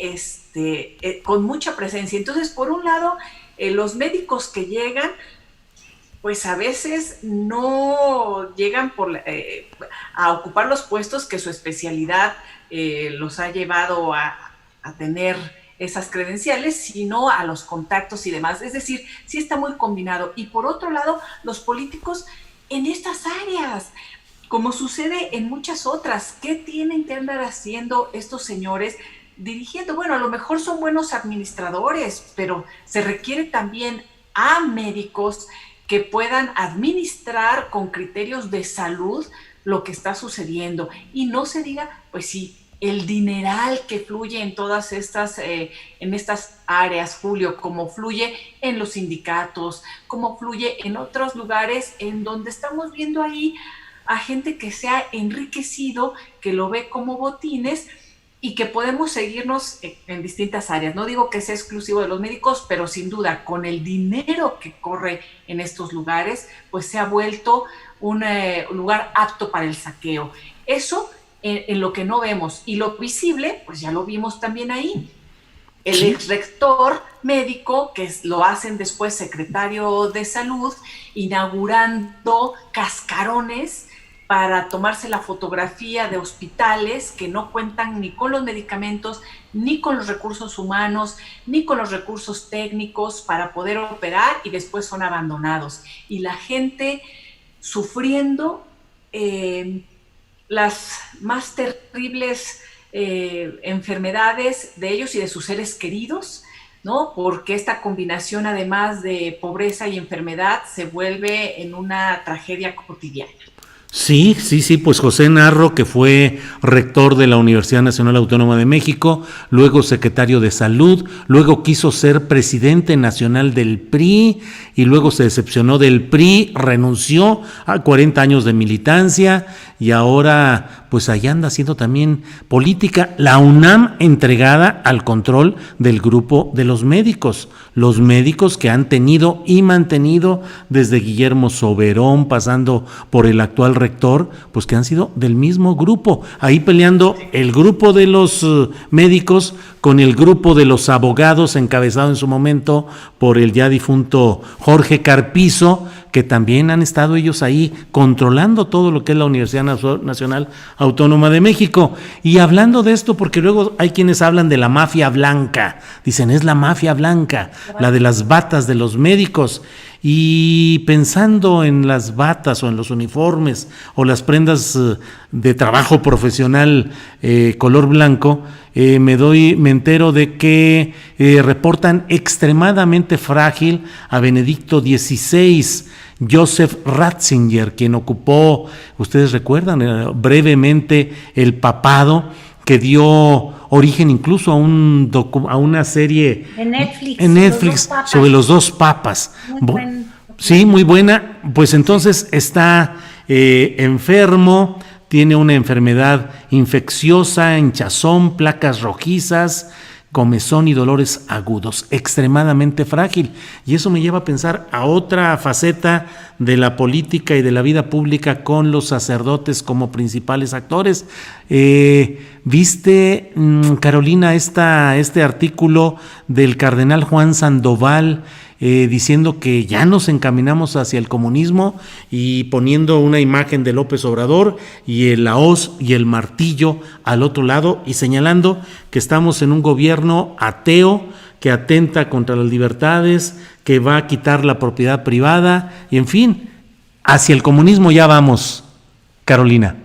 con mucha presencia. Entonces, por un lado, los médicos que llegan, pues a veces no llegan a ocupar los puestos que su especialidad los ha llevado a tener esas credenciales, sino a los contactos y demás. Es decir, sí está muy combinado. Y por otro lado, los políticos en estas áreas, como sucede en muchas otras, ¿qué tienen que andar haciendo estos señores dirigiendo? Bueno, a lo mejor son buenos administradores, pero se requiere también a médicos que puedan administrar con criterios de salud lo que está sucediendo. Y no se diga, pues sí, el dineral que fluye en todas estas áreas, Julio, como fluye en los sindicatos, como fluye en otros lugares en donde estamos viendo ahí a gente que se ha enriquecido, que lo ve como botines y que podemos seguirnos en distintas áreas. No digo que sea exclusivo de los médicos, pero sin duda, con el dinero que corre en estos lugares, pues se ha vuelto un lugar apto para el saqueo. Eso en lo que no vemos. Y lo visible, pues ya lo vimos también ahí. El ex rector médico, que lo hacen después secretario de salud, inaugurando cascarones para tomarse la fotografía de hospitales que no cuentan ni con los medicamentos, ni con los recursos humanos, ni con los recursos técnicos para poder operar, y después son abandonados. Y la gente sufriendo las más terribles enfermedades de ellos y de sus seres queridos, ¿no? Porque esta combinación, además de pobreza y enfermedad, se vuelve en una tragedia cotidiana. Sí, sí, sí, pues José Narro, que fue rector de la Universidad Nacional Autónoma de México, luego secretario de Salud, luego quiso ser presidente nacional del PRI y luego se decepcionó del PRI, renunció a 40 años de militancia y ahora pues allá anda haciendo también política. La UNAM entregada al control del grupo de los médicos que han tenido y mantenido desde Guillermo Soberón, pasando por el actual rector, pues que han sido del mismo grupo, ahí peleando el grupo de los médicos con el grupo de los abogados, encabezado en su momento por el ya difunto Jorge Carpizo, que también han estado ellos ahí controlando todo lo que es la Universidad Nacional Autónoma de México. Y hablando de esto, porque luego hay quienes hablan de la mafia blanca, dicen es la mafia blanca, la de las batas de los médicos. Y pensando en las batas o en los uniformes o las prendas de trabajo profesional color blanco, me entero de que reportan extremadamente frágil a Benedicto XVI, Joseph Ratzinger, quien ocupó, ustedes recuerdan, brevemente el papado, que dio origen incluso a una serie en Netflix sobre los dos papas. Sí, muy buena. Pues entonces está enfermo, tiene una enfermedad infecciosa, hinchazón, placas rojizas, comezón y dolores agudos, extremadamente frágil. Y eso me lleva a pensar a otra faceta de la política y de la vida pública con los sacerdotes como principales actores. ¿Viste, Carolina, este artículo del cardenal Juan Sandoval diciendo que ya nos encaminamos hacia el comunismo y poniendo una imagen de López Obrador y la hoz y el martillo al otro lado y señalando que estamos en un gobierno ateo que atenta contra las libertades, que va a quitar la propiedad privada y en fin, hacia el comunismo ya vamos, Carolina?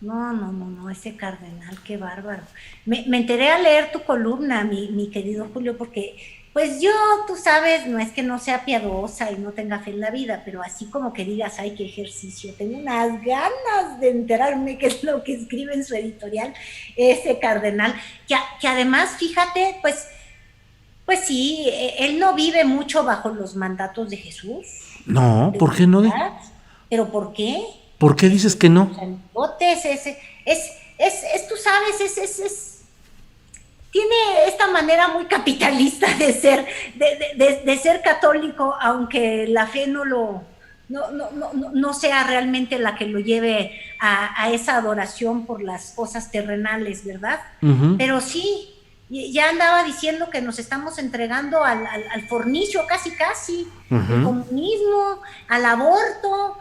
No, ese cardenal, qué bárbaro. Me enteré a leer tu columna, mi querido Julio, porque pues yo, tú sabes, no es que no sea piadosa y no tenga fe en la vida, pero así como que digas, ay, qué ejercicio, tengo unas ganas de enterarme qué es lo que escribe en su editorial ese cardenal, que además, fíjate, pues sí, él no vive mucho bajo los mandatos de Jesús. No, ¿por qué no? ¿Pero por qué? ¿Por qué dices que no? Tú sabes, tiene esta manera muy capitalista de ser católico, aunque la fe no sea realmente la que lo lleve a esa adoración por las cosas terrenales, ¿verdad? Uh-huh. Pero sí, ya andaba diciendo que nos estamos entregando al fornicio casi, uh-huh, al comunismo, al aborto,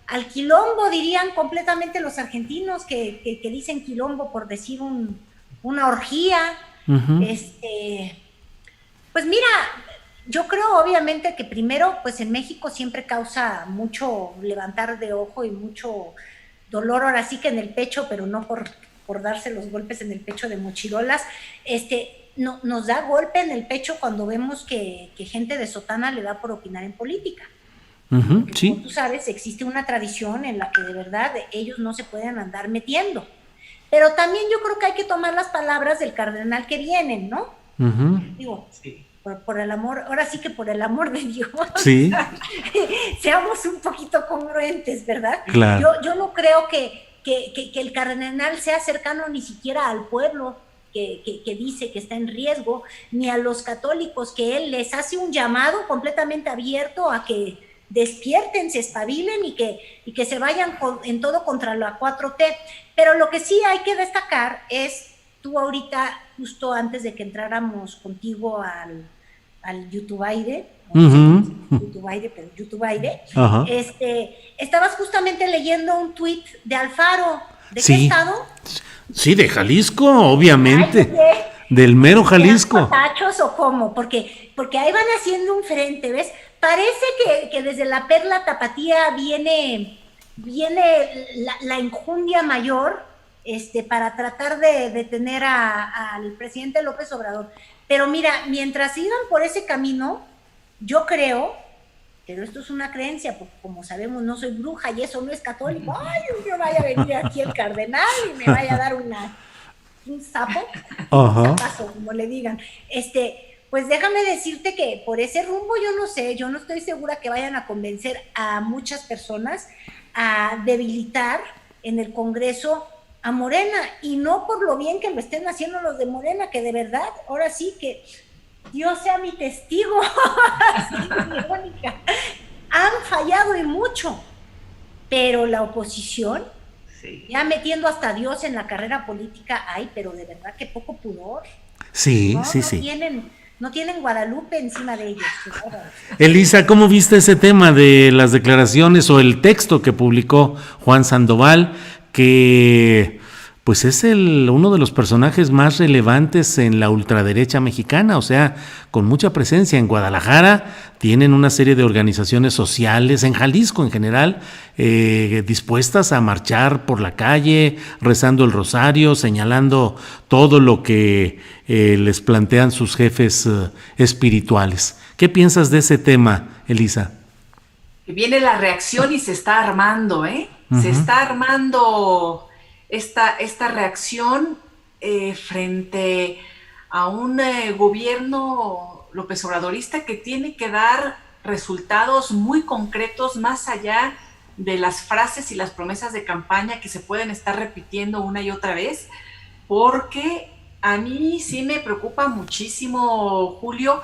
al quilombo, dirían completamente los argentinos, que dicen quilombo por decir una orgía. Uh-huh. Pues mira, yo creo obviamente que primero, pues en México siempre causa mucho levantar de ojo y mucho dolor, ahora sí que en el pecho, pero no por darse los golpes en el pecho de mochirolas, nos da golpe en el pecho cuando vemos que gente de sotana le da por opinar en política. Uh-huh, sí. Como tú sabes, existe una tradición en la que de verdad ellos no se pueden andar metiendo. Pero también yo creo que hay que tomar las palabras del cardenal que vienen, ¿no? Uh-huh. Digo, sí. Por el amor, ahora sí que por el amor de Dios. Sí. Seamos un poquito congruentes, ¿verdad? Claro. Yo no creo que el cardenal sea cercano ni siquiera al pueblo que dice que está en riesgo, ni a los católicos, que él les hace un llamado completamente abierto a que despierten, se espabilen y que se vayan en todo contra la 4T. Pero lo que sí hay que destacar es, tú ahorita, justo antes de que entráramos contigo al YouTube Aire, uh-huh, estabas justamente leyendo un tuit de Alfaro. ¿De qué estado? Sí, de Jalisco, obviamente. Ay, del mero Jalisco. ¿Tachos o cómo? Porque ahí van haciendo un frente, ¿ves? Parece que desde la Perla Tapatía viene la enjundia mayor para tratar de detener al presidente López Obrador. Pero mira, mientras sigan por ese camino, yo creo pero esto es una creencia, porque como sabemos no soy bruja y eso no es católico. Ay, no vaya a venir aquí el cardenal y me vaya a dar un sapo, un zapazo, como le digan. Pues déjame decirte que por ese rumbo yo no sé, yo no estoy segura que vayan a convencer a muchas personas a debilitar en el Congreso a Morena, y no por lo bien que lo estén haciendo los de Morena, que de verdad, ahora sí que Dios sea mi testigo, así, irónica, han fallado y mucho, pero la oposición, ya metiendo hasta Dios en la carrera política, ay, pero de verdad que poco pudor. Sí. No tienen Guadalupe encima de ellos. Elisa, ¿cómo viste ese tema de las declaraciones o el texto que publicó Juan Sandoval, que pues es uno de los personajes más relevantes en la ultraderecha mexicana, o sea, con mucha presencia en Guadalajara, tienen una serie de organizaciones sociales, en Jalisco en general, dispuestas a marchar por la calle, rezando el rosario, señalando todo lo que les plantean sus jefes espirituales. ¿Qué piensas de ese tema, Elisa? Viene la reacción y se está armando, Se está armando esta reacción frente a un gobierno López Obradorista que tiene que dar resultados muy concretos más allá de las frases y las promesas de campaña que se pueden estar repitiendo una y otra vez, porque a mí sí me preocupa muchísimo, Julio,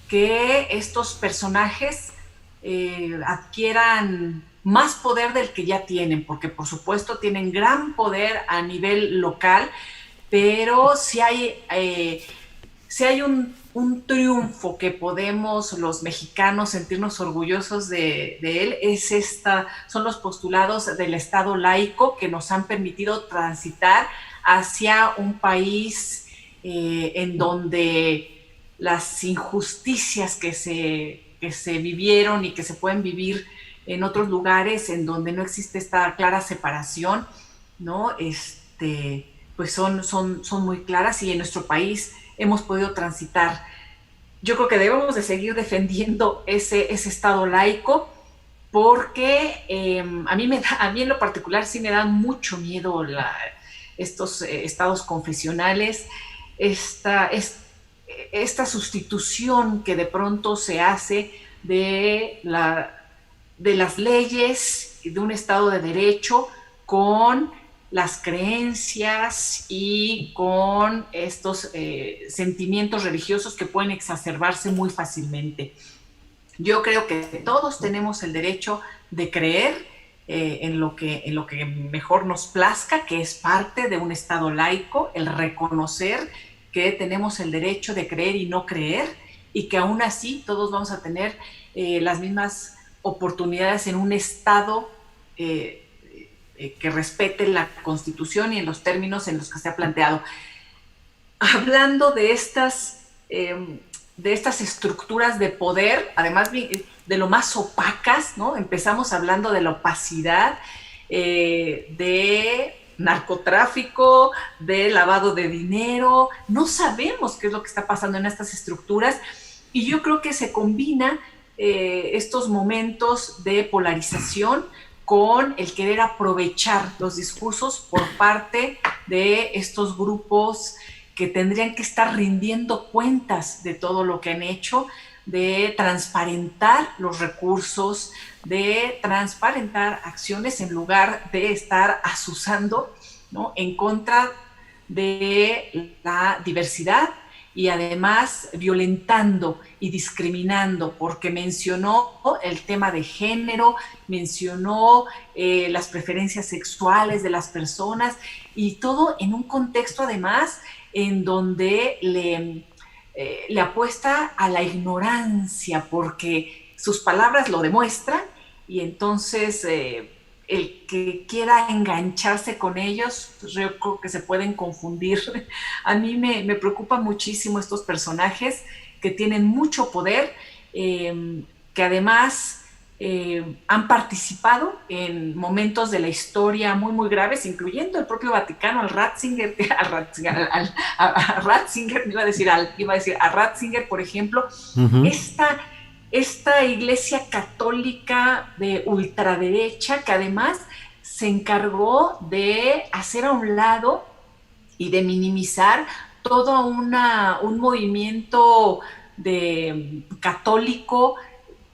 que estos personajes adquieran más poder del que ya tienen, porque por supuesto tienen gran poder a nivel local, pero si hay un triunfo que podemos los mexicanos sentirnos orgullosos de él, son los postulados del Estado laico que nos han permitido transitar hacia un país en donde las injusticias que se vivieron y que se pueden vivir en otros lugares en donde no existe esta clara separación, ¿no? Pues son muy claras, y en nuestro país hemos podido transitar. Yo creo que debemos de seguir defendiendo ese Estado laico, porque a mí en lo particular sí me dan mucho miedo estos estados confesionales, esta sustitución que de pronto se hace de las leyes de un Estado de Derecho con las creencias y con estos sentimientos religiosos que pueden exacerbarse muy fácilmente. Yo creo que todos tenemos el derecho de creer en lo que mejor nos plazca, que es parte de un Estado laico, el reconocer que tenemos el derecho de creer y no creer, y que aún así todos vamos a tener las mismas oportunidades en un Estado que respete la Constitución y en los términos en los que se ha planteado. Hablando de estas estructuras de poder, además de lo más opacas, ¿no? Empezamos hablando de la opacidad, de narcotráfico, de lavado de dinero. No sabemos qué es lo que está pasando en estas estructuras, y yo creo que se combina estos momentos de polarización con el querer aprovechar los discursos por parte de estos grupos que tendrían que estar rindiendo cuentas de todo lo que han hecho, de transparentar los recursos, de transparentar acciones en lugar de estar azuzando, ¿no?, en contra de la diversidad, y además violentando y discriminando, porque mencionó el tema de género, mencionó las preferencias sexuales de las personas, y todo en un contexto además en donde le apuesta a la ignorancia, porque sus palabras lo demuestran, y entonces el que quiera engancharse con ellos, pues yo creo que se pueden confundir. A mí me preocupa muchísimo estos personajes que tienen mucho poder, que además han participado en momentos de la historia muy, muy graves, incluyendo el propio Vaticano, a Ratzinger, a Ratzinger, por ejemplo, esta iglesia católica de ultraderecha que además se encargó de hacer a un lado y de minimizar todo un movimiento católico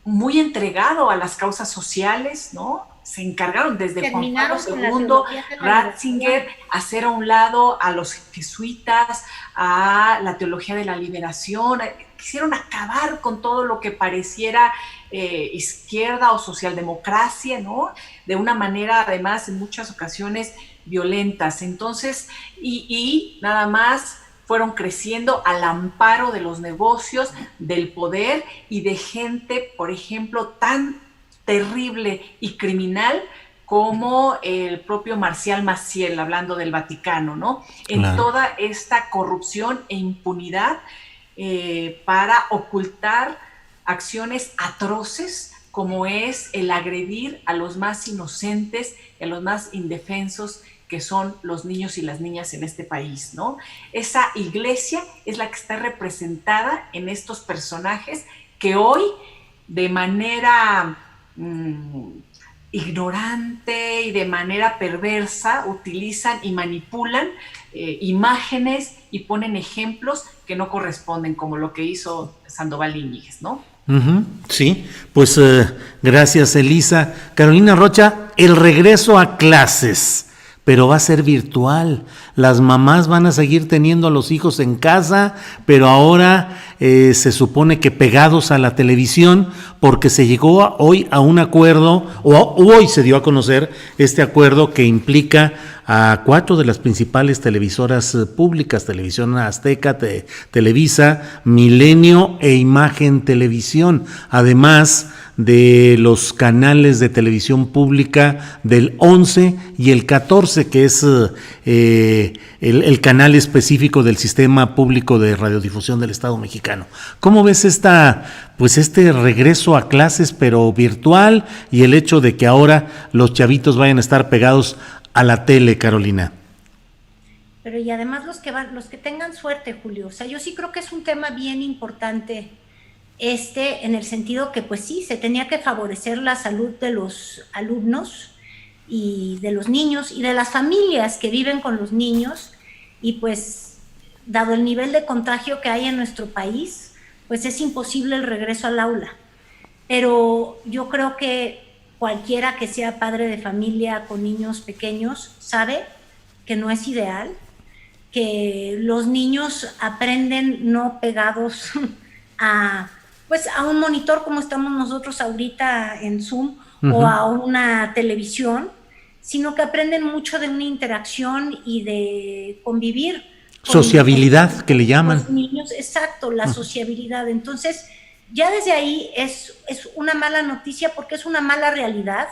muy entregado a las causas sociales, ¿no? Se encargaron desde Juan Pablo II, Ratzinger, hacer a un lado a los jesuitas, a la teología de la liberación. Quisieron acabar con todo lo que pareciera izquierda o socialdemocracia, ¿no? De una manera, además, en muchas ocasiones violentas. Entonces, y nada más fueron creciendo al amparo de los negocios, del poder y de gente, por ejemplo, tan terrible y criminal como el propio Marcial Maciel, hablando del Vaticano, ¿no? En toda esta corrupción e impunidad para ocultar acciones atroces como es el agredir a los más inocentes y a los más indefensos, que son los niños y las niñas en este país, ¿no? Esa iglesia es la que está representada en estos personajes que hoy, de manera ignorante y de manera perversa, utilizan y manipulan imágenes y ponen ejemplos que no corresponden, como lo que hizo Sandoval Íñiguez, ¿no? Sí, pues gracias, Elisa. Carolina Rocha, el regreso a clases, pero va a ser virtual. Las mamás van a seguir teniendo a los hijos en casa, pero ahora se supone que pegados a la televisión, porque se llegó hoy a un acuerdo, o hoy se dio a conocer este acuerdo que implica a 4 de las principales televisoras públicas: Televisión Azteca, Televisa, Milenio e Imagen Televisión, además de los canales de televisión pública del 11 y el 14, que es el canal específico del Sistema Público de Radiodifusión del Estado Mexicano. ¿Cómo ves este regreso a clases pero virtual, y el hecho de que ahora los chavitos vayan a estar pegados a la tele, Carolina? Pero y además los que tengan suerte, Julio. O sea, yo sí creo que es un tema bien importante en el sentido que pues sí, se tenía que favorecer la salud de los alumnos y de los niños y de las familias que viven con los niños, y pues dado el nivel de contagio que hay en nuestro país, pues es imposible el regreso al aula. Pero yo creo que cualquiera que sea padre de familia con niños pequeños sabe que no es ideal, que los niños aprenden no pegados a un monitor como estamos nosotros ahorita en Zoom, o a una televisión, sino que aprenden mucho de una interacción y de convivir. Sociabilidad, que le llaman. Los niños, exacto, la sociabilidad. Entonces, ya desde ahí es una mala noticia, porque es una mala realidad,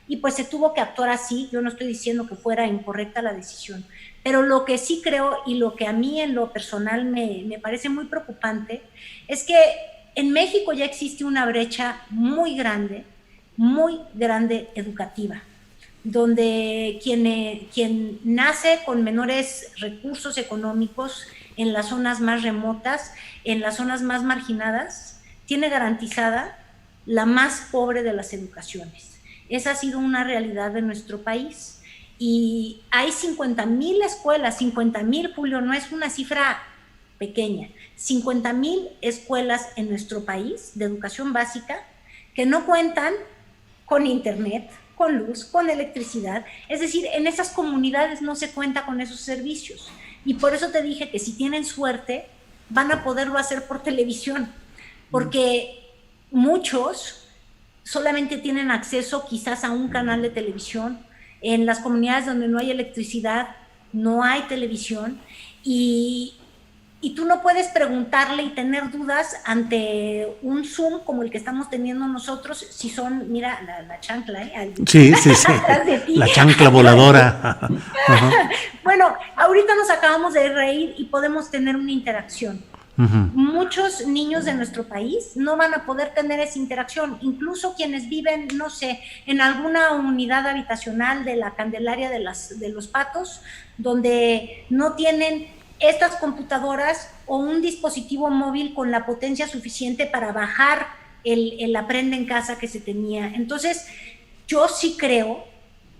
y pues se tuvo que actuar así. Yo no estoy diciendo que fuera incorrecta la decisión, pero lo que sí creo, y lo que a mí en lo personal me parece muy preocupante, es que en México ya existe una brecha muy grande educativa, donde quien nace con menores recursos económicos en las zonas más remotas, en las zonas más marginadas, tiene garantizada la más pobre de las educaciones. Esa ha sido una realidad de nuestro país. Y hay 50,000 escuelas, 50,000, Julio, no es una cifra pequeña, 50,000 escuelas en nuestro país de educación básica que no cuentan con internet, con luz, con electricidad. Es decir, en esas comunidades no se cuenta con esos servicios. Y por eso te dije que si tienen suerte, van a poderlo hacer por televisión, porque muchos solamente tienen acceso quizás a un canal de televisión. En las comunidades donde no hay electricidad, no hay televisión, y tú no puedes preguntarle y tener dudas ante un Zoom como el que estamos teniendo nosotros, si son, mira, la chancla, Sí. La chancla voladora. Bueno, ahorita nos acabamos de reír y podemos tener una interacción. Muchos niños de nuestro país no van a poder tener esa interacción, incluso quienes viven, no sé, en alguna unidad habitacional de la Candelaria de los Patos, donde no tienen estas computadoras o un dispositivo móvil con la potencia suficiente para bajar el aprende en casa que se tenía. Entonces, yo sí creo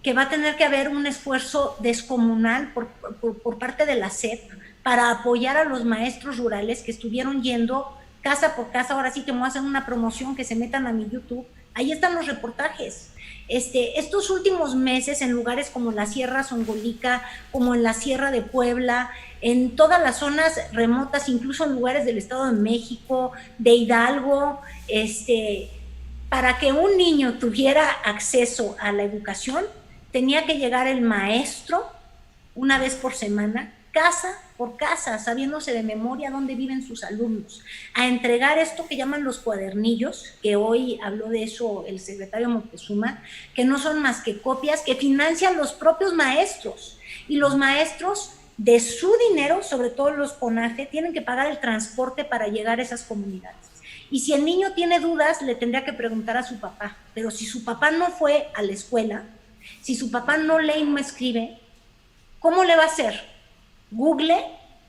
que va a tener que haber un esfuerzo descomunal por parte de la SEP para apoyar a los maestros rurales que estuvieron yendo casa por casa. Ahora sí que me voy a hacer una promoción, que se metan a mi YouTube, ahí están los reportajes. Estos últimos meses en lugares como la Sierra Zongolica, como en la Sierra de Puebla, en todas las zonas remotas, incluso en lugares del Estado de México, de Hidalgo, para que un niño tuviera acceso a la educación, tenía que llegar el maestro una vez por semana, casa por casa, sabiéndose de memoria dónde viven sus alumnos, a entregar esto que llaman los cuadernillos, que hoy habló de eso el secretario Moctezuma, que no son más que copias que financian los propios maestros, y los maestros de su dinero, sobre todo los CONAFE, tienen que pagar el transporte para llegar a esas comunidades. Y si el niño tiene dudas, le tendría que preguntar a su papá, pero si su papá no fue a la escuela, si su papá no lee y no escribe, ¿cómo le va a hacer? Google,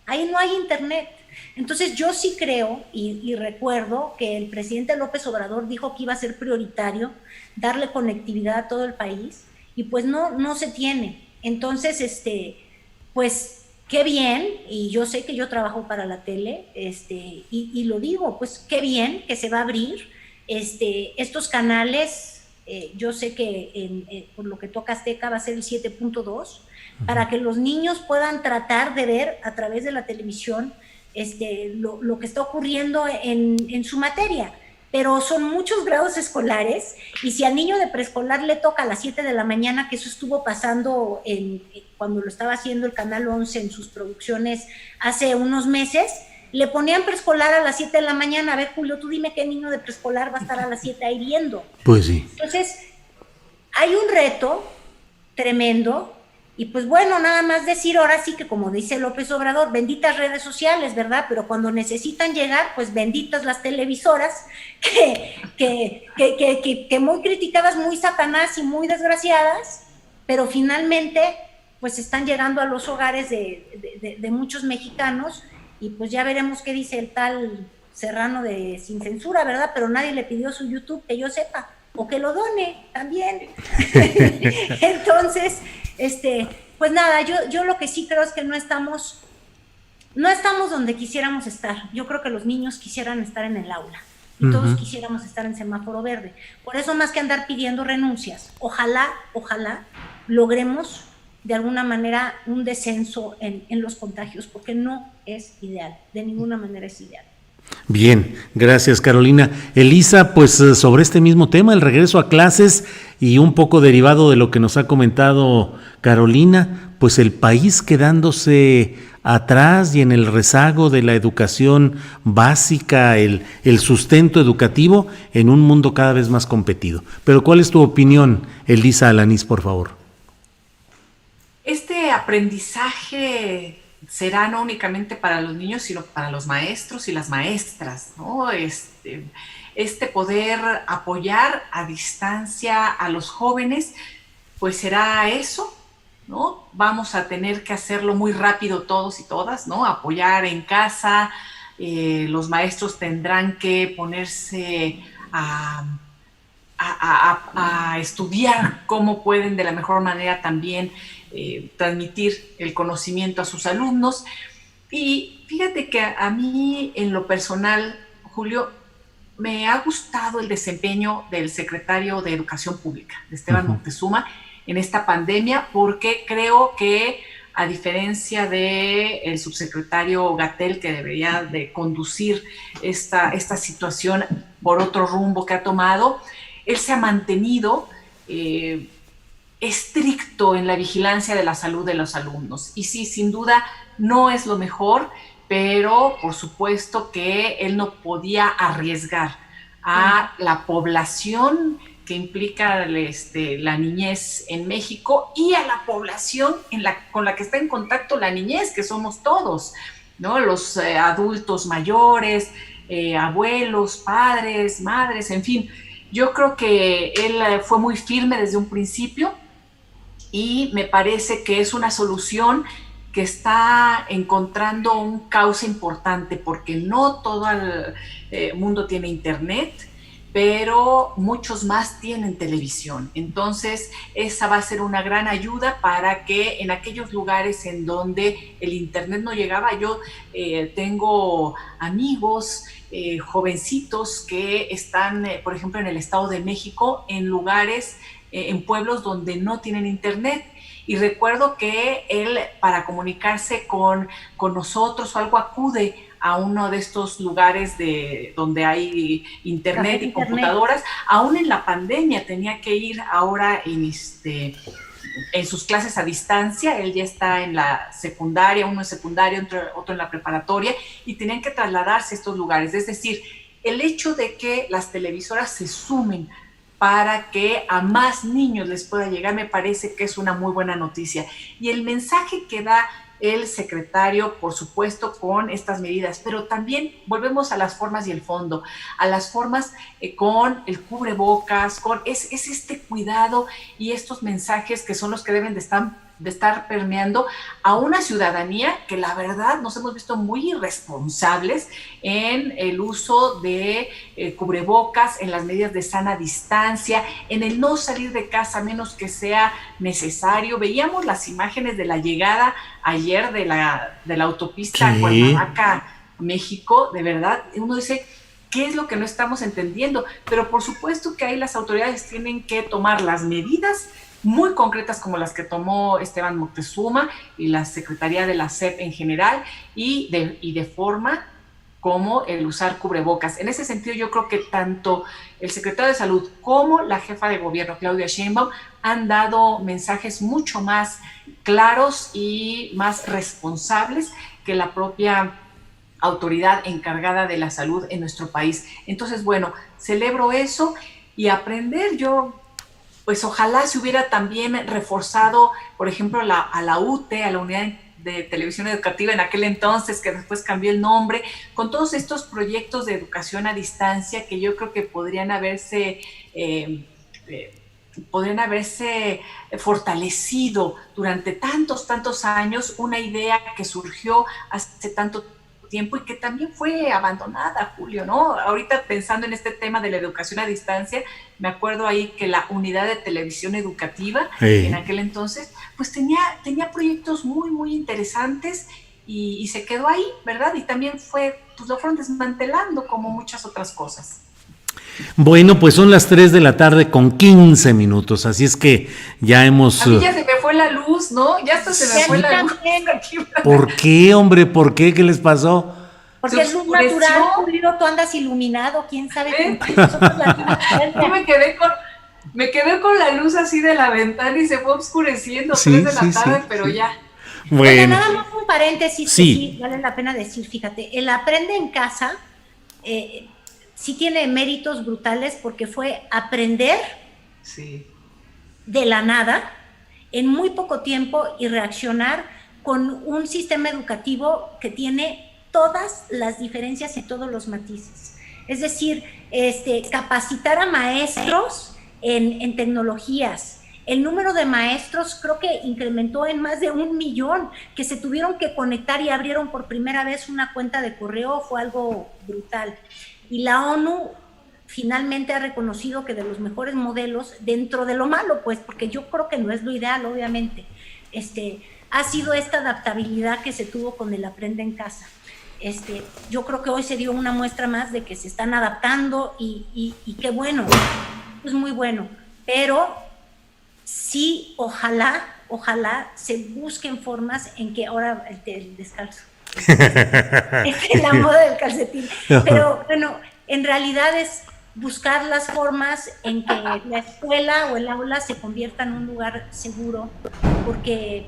ahí no hay internet. Entonces yo sí creo y recuerdo que el presidente López Obrador dijo que iba a ser prioritario darle conectividad a todo el país, y pues no se tiene. Entonces, pues qué bien, y yo sé que yo trabajo para la tele, y lo digo, pues qué bien que se va a abrir estos canales. Yo sé que por lo que toca Azteca va a ser el 7.2, para que los niños puedan tratar de ver a través de la televisión lo que está ocurriendo en su materia. Pero son muchos grados escolares, y si al niño de preescolar le toca a las 7 de la mañana, que eso estuvo pasando cuando lo estaba haciendo el Canal 11 en sus producciones hace unos meses, le ponían preescolar a las 7 de la mañana. A ver, Julio, tú dime qué niño de preescolar va a estar a las 7 ahí viendo. Pues sí. Entonces, hay un reto tremendo, y pues bueno, nada más decir ahora sí que, como dice López Obrador, benditas redes sociales, ¿verdad? Pero cuando necesitan llegar, pues benditas las televisoras, que muy criticadas, muy satanás y muy desgraciadas, pero finalmente pues están llegando a los hogares de muchos mexicanos. Y pues ya veremos qué dice el tal Serrano de Sin Censura, ¿verdad? Pero nadie le pidió su YouTube, que yo sepa, o que lo done también. Entonces, pues nada, yo lo que sí creo es que no estamos donde quisiéramos estar. Yo creo que los niños quisieran estar en el aula, y todos quisiéramos estar en semáforo verde. Por eso, más que andar pidiendo renuncias, ojalá logremos de alguna manera un descenso en los contagios, porque no es ideal, de ninguna manera es ideal. Bien, gracias Carolina. Elisa, pues sobre este mismo tema, el regreso a clases, y un poco derivado de lo que nos ha comentado Carolina, pues el país quedándose atrás y en el rezago de la educación básica, el sustento educativo en un mundo cada vez más competido. Pero ¿cuál es tu opinión, Elisa Alanís, por favor? Este aprendizaje será no únicamente para los niños, sino para los maestros y las maestras, ¿no? Este poder apoyar a distancia a los jóvenes, pues será eso, ¿no? Vamos a tener que hacerlo muy rápido todos y todas, ¿no? Apoyar en casa, los maestros tendrán que ponerse a estudiar cómo pueden de la mejor manera también transmitir el conocimiento a sus alumnos. Y fíjate que a mí, en lo personal, Julio, me ha gustado el desempeño del secretario de Educación Pública, de Esteban Moctezuma, en esta pandemia, porque creo que, a diferencia del subsecretario Gatell, que debería de conducir esta situación por otro rumbo que ha tomado, él se ha mantenido estricto en la vigilancia de la salud de los alumnos. Y sí, sin duda, no es lo mejor, pero por supuesto que él no podía arriesgar a la población que implica la niñez en México, y a la población con la que está en contacto la niñez, que somos todos, ¿no? Los adultos mayores, abuelos, padres, madres, en fin. Yo creo que él fue muy firme desde un principio, y me parece que es una solución que está encontrando un cauce importante, porque no todo el mundo tiene internet, pero muchos más tienen televisión. Entonces, esa va a ser una gran ayuda para que en aquellos lugares en donde el internet no llegaba, yo tengo amigos, jovencitos que están, por ejemplo, en el Estado de México, en lugares, en pueblos donde no tienen internet. Y recuerdo que él, para comunicarse con nosotros o algo, acude a uno de estos lugares donde hay internet y computadoras. Aún en la pandemia tenía que ir ahora en sus clases a distancia. Él ya está en la secundaria, uno en secundaria, otro en la preparatoria, y tenían que trasladarse a estos lugares. Es decir, el hecho de que las televisoras se sumen para que a más niños les pueda llegar, me parece que es una muy buena noticia. Y el mensaje que da el secretario, por supuesto, con estas medidas, pero también volvemos a las formas y el fondo, a las formas con el cubrebocas, es este cuidado y estos mensajes que son los que deben de estar permeando a una ciudadanía que la verdad nos hemos visto muy irresponsables en el uso de cubrebocas, en las medidas de sana distancia, en el no salir de casa a menos que sea necesario. Veíamos las imágenes de la llegada ayer de la autopista Cuernavaca, México. De verdad, uno dice, ¿qué es lo que no estamos entendiendo? Pero por supuesto que ahí las autoridades tienen que tomar las medidas muy concretas como las que tomó Esteban Moctezuma y la Secretaría de la SEP en general, y de forma como el usar cubrebocas. En ese sentido, yo creo que tanto el secretario de Salud como la jefa de gobierno, Claudia Sheinbaum, han dado mensajes mucho más claros y más responsables que la propia autoridad encargada de la salud en nuestro país. Entonces, bueno, celebro eso y aprender. Pues ojalá se hubiera también reforzado, por ejemplo, a la UTE, a la Unidad de Televisión Educativa en aquel entonces, que después cambió el nombre, con todos estos proyectos de educación a distancia que yo creo que podrían haberse fortalecido durante tantos años, una idea que surgió hace tanto tiempo y que también fue abandonada, Julio, ¿no? Ahorita pensando en este tema de la educación a distancia, me acuerdo ahí que la Unidad de Televisión Educativa, en aquel entonces, pues tenía proyectos muy interesantes y se quedó ahí, ¿verdad? Y también lo fueron desmantelando como muchas otras cosas. Bueno, pues son las 3 de la tarde con 15 minutos, así es que ya hemos... A mí ya se me fue la luz, ¿no? Ya hasta se me fue la luz. ¿Por qué, hombre? ¿Por qué? ¿Qué les pasó? Porque es luz natural, Julio, tú andas iluminado, quién sabe. Yo me quedé con la luz así de la ventana y se fue oscureciendo, 3 de la tarde, pero ya. Bueno, nada más un paréntesis que sí vale la pena decir, fíjate, el Aprende en Casa sí tiene méritos brutales porque fue aprender de la nada en muy poco tiempo y reaccionar con un sistema educativo que tiene todas las diferencias y todos los matices. Es decir, capacitar a maestros en tecnologías. El número de maestros creo que incrementó en más de 1 millón, que se tuvieron que conectar y abrieron por primera vez una cuenta de correo, fue algo brutal. Y la ONU finalmente ha reconocido que de los mejores modelos, dentro de lo malo, pues, porque yo creo que no es lo ideal, obviamente, ha sido esta adaptabilidad que se tuvo con el Aprende en Casa. Yo creo que hoy se dio una muestra más de que se están adaptando y qué bueno, es muy bueno, pero sí, ojalá se busquen formas en que ahora el descalzo, la moda del calcetín, pero bueno, en realidad es buscar las formas en que la escuela o el aula se convierta en un lugar seguro, porque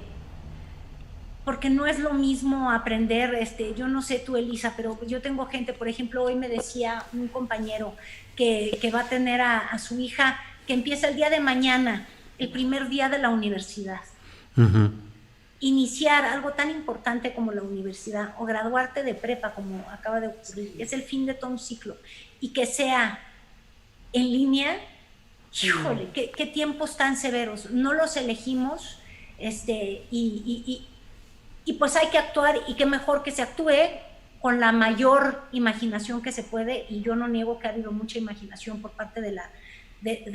no es lo mismo aprender, yo no sé tú, Elisa, pero yo tengo gente, por ejemplo, hoy me decía un compañero que va a tener a su hija que empieza el día de mañana, el primer día de la universidad. Uh-huh. Iniciar algo tan importante como la universidad o graduarte de prepa como acaba de ocurrir, es el fin de todo un ciclo, y que sea en línea, híjole, qué tiempos tan severos, no los elegimos, y pues hay que actuar, y qué mejor que se actúe con la mayor imaginación que se puede, y yo no niego que ha habido mucha imaginación por parte de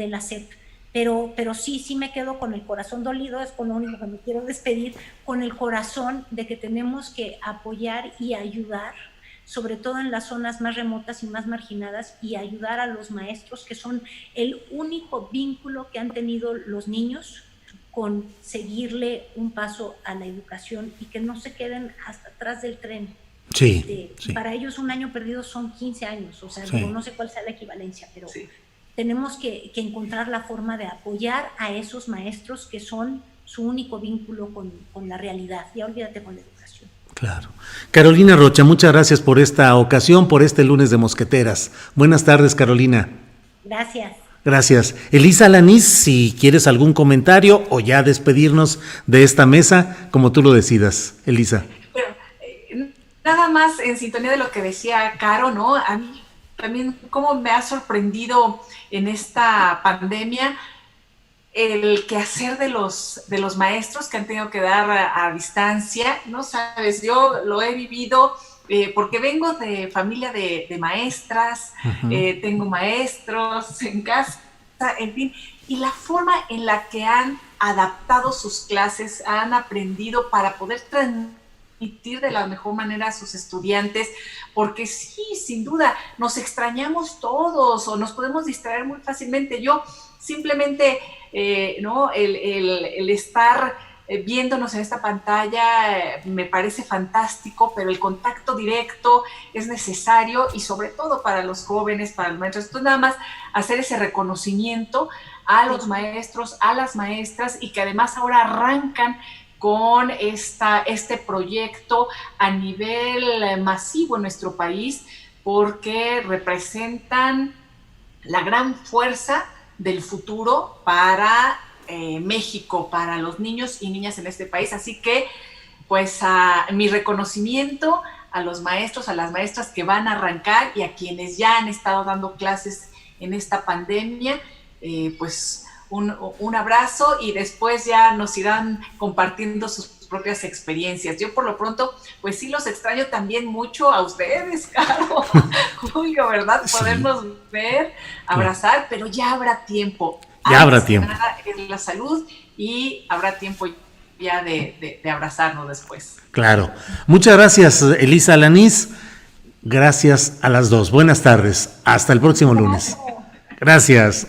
la SEP, pero sí me quedo con el corazón dolido, es con lo único que me quiero despedir, con el corazón de que tenemos que apoyar y ayudar, sobre todo en las zonas más remotas y más marginadas, y ayudar a los maestros, que son el único vínculo que han tenido los niños con seguirle un paso a la educación, y que no se queden hasta atrás del tren. Sí, Para ellos un año perdido son 15 años, o sea, no sé cuál sea la equivalencia, pero tenemos que encontrar la forma de apoyar a esos maestros que son su único vínculo con la realidad. Ya olvídate con la educación. Claro. Carolina Rocha, muchas gracias por esta ocasión, por este lunes de Mosqueteras. Buenas tardes, Carolina. Gracias. Gracias. Elisa Alanís, si quieres algún comentario o ya despedirnos de esta mesa, como tú lo decidas, Elisa. Nada más en sintonía de lo que decía Caro, ¿no? A mí también cómo me ha sorprendido en esta pandemia el quehacer de los maestros que han tenido que dar a distancia, ¿no? Sabes, yo lo he vivido porque vengo de familia de maestras, tengo maestros en casa, en fin, y la forma en la que han adaptado sus clases, han aprendido para poder transmitir de la mejor manera a sus estudiantes, porque sí, sin duda, nos extrañamos todos o nos podemos distraer muy fácilmente. Yo simplemente, ¿no? El estar viéndonos en esta pantalla me parece fantástico, pero el contacto directo es necesario, y sobre todo para los jóvenes, para los maestros. Entonces, nada más hacer ese reconocimiento a los maestros, a las maestras, y que además ahora arrancan con este proyecto a nivel masivo en nuestro país, porque representan la gran fuerza del futuro para México, para los niños y niñas en este país. Así que, pues, mi reconocimiento a los maestros, a las maestras que van a arrancar, y a quienes ya han estado dando clases en esta pandemia, pues un abrazo, y después ya nos irán compartiendo sus propias experiencias. Yo por lo pronto, pues sí los extraño también mucho a ustedes, Caro, Julio, ¿verdad? Podernos ver, abrazar, pero ya habrá tiempo. Ya habrá tiempo. Nada es la salud, y habrá tiempo ya de abrazarnos después. Claro. Muchas gracias, Elisa Alanís. Gracias a las dos. Buenas tardes. Hasta el próximo lunes. Gracias.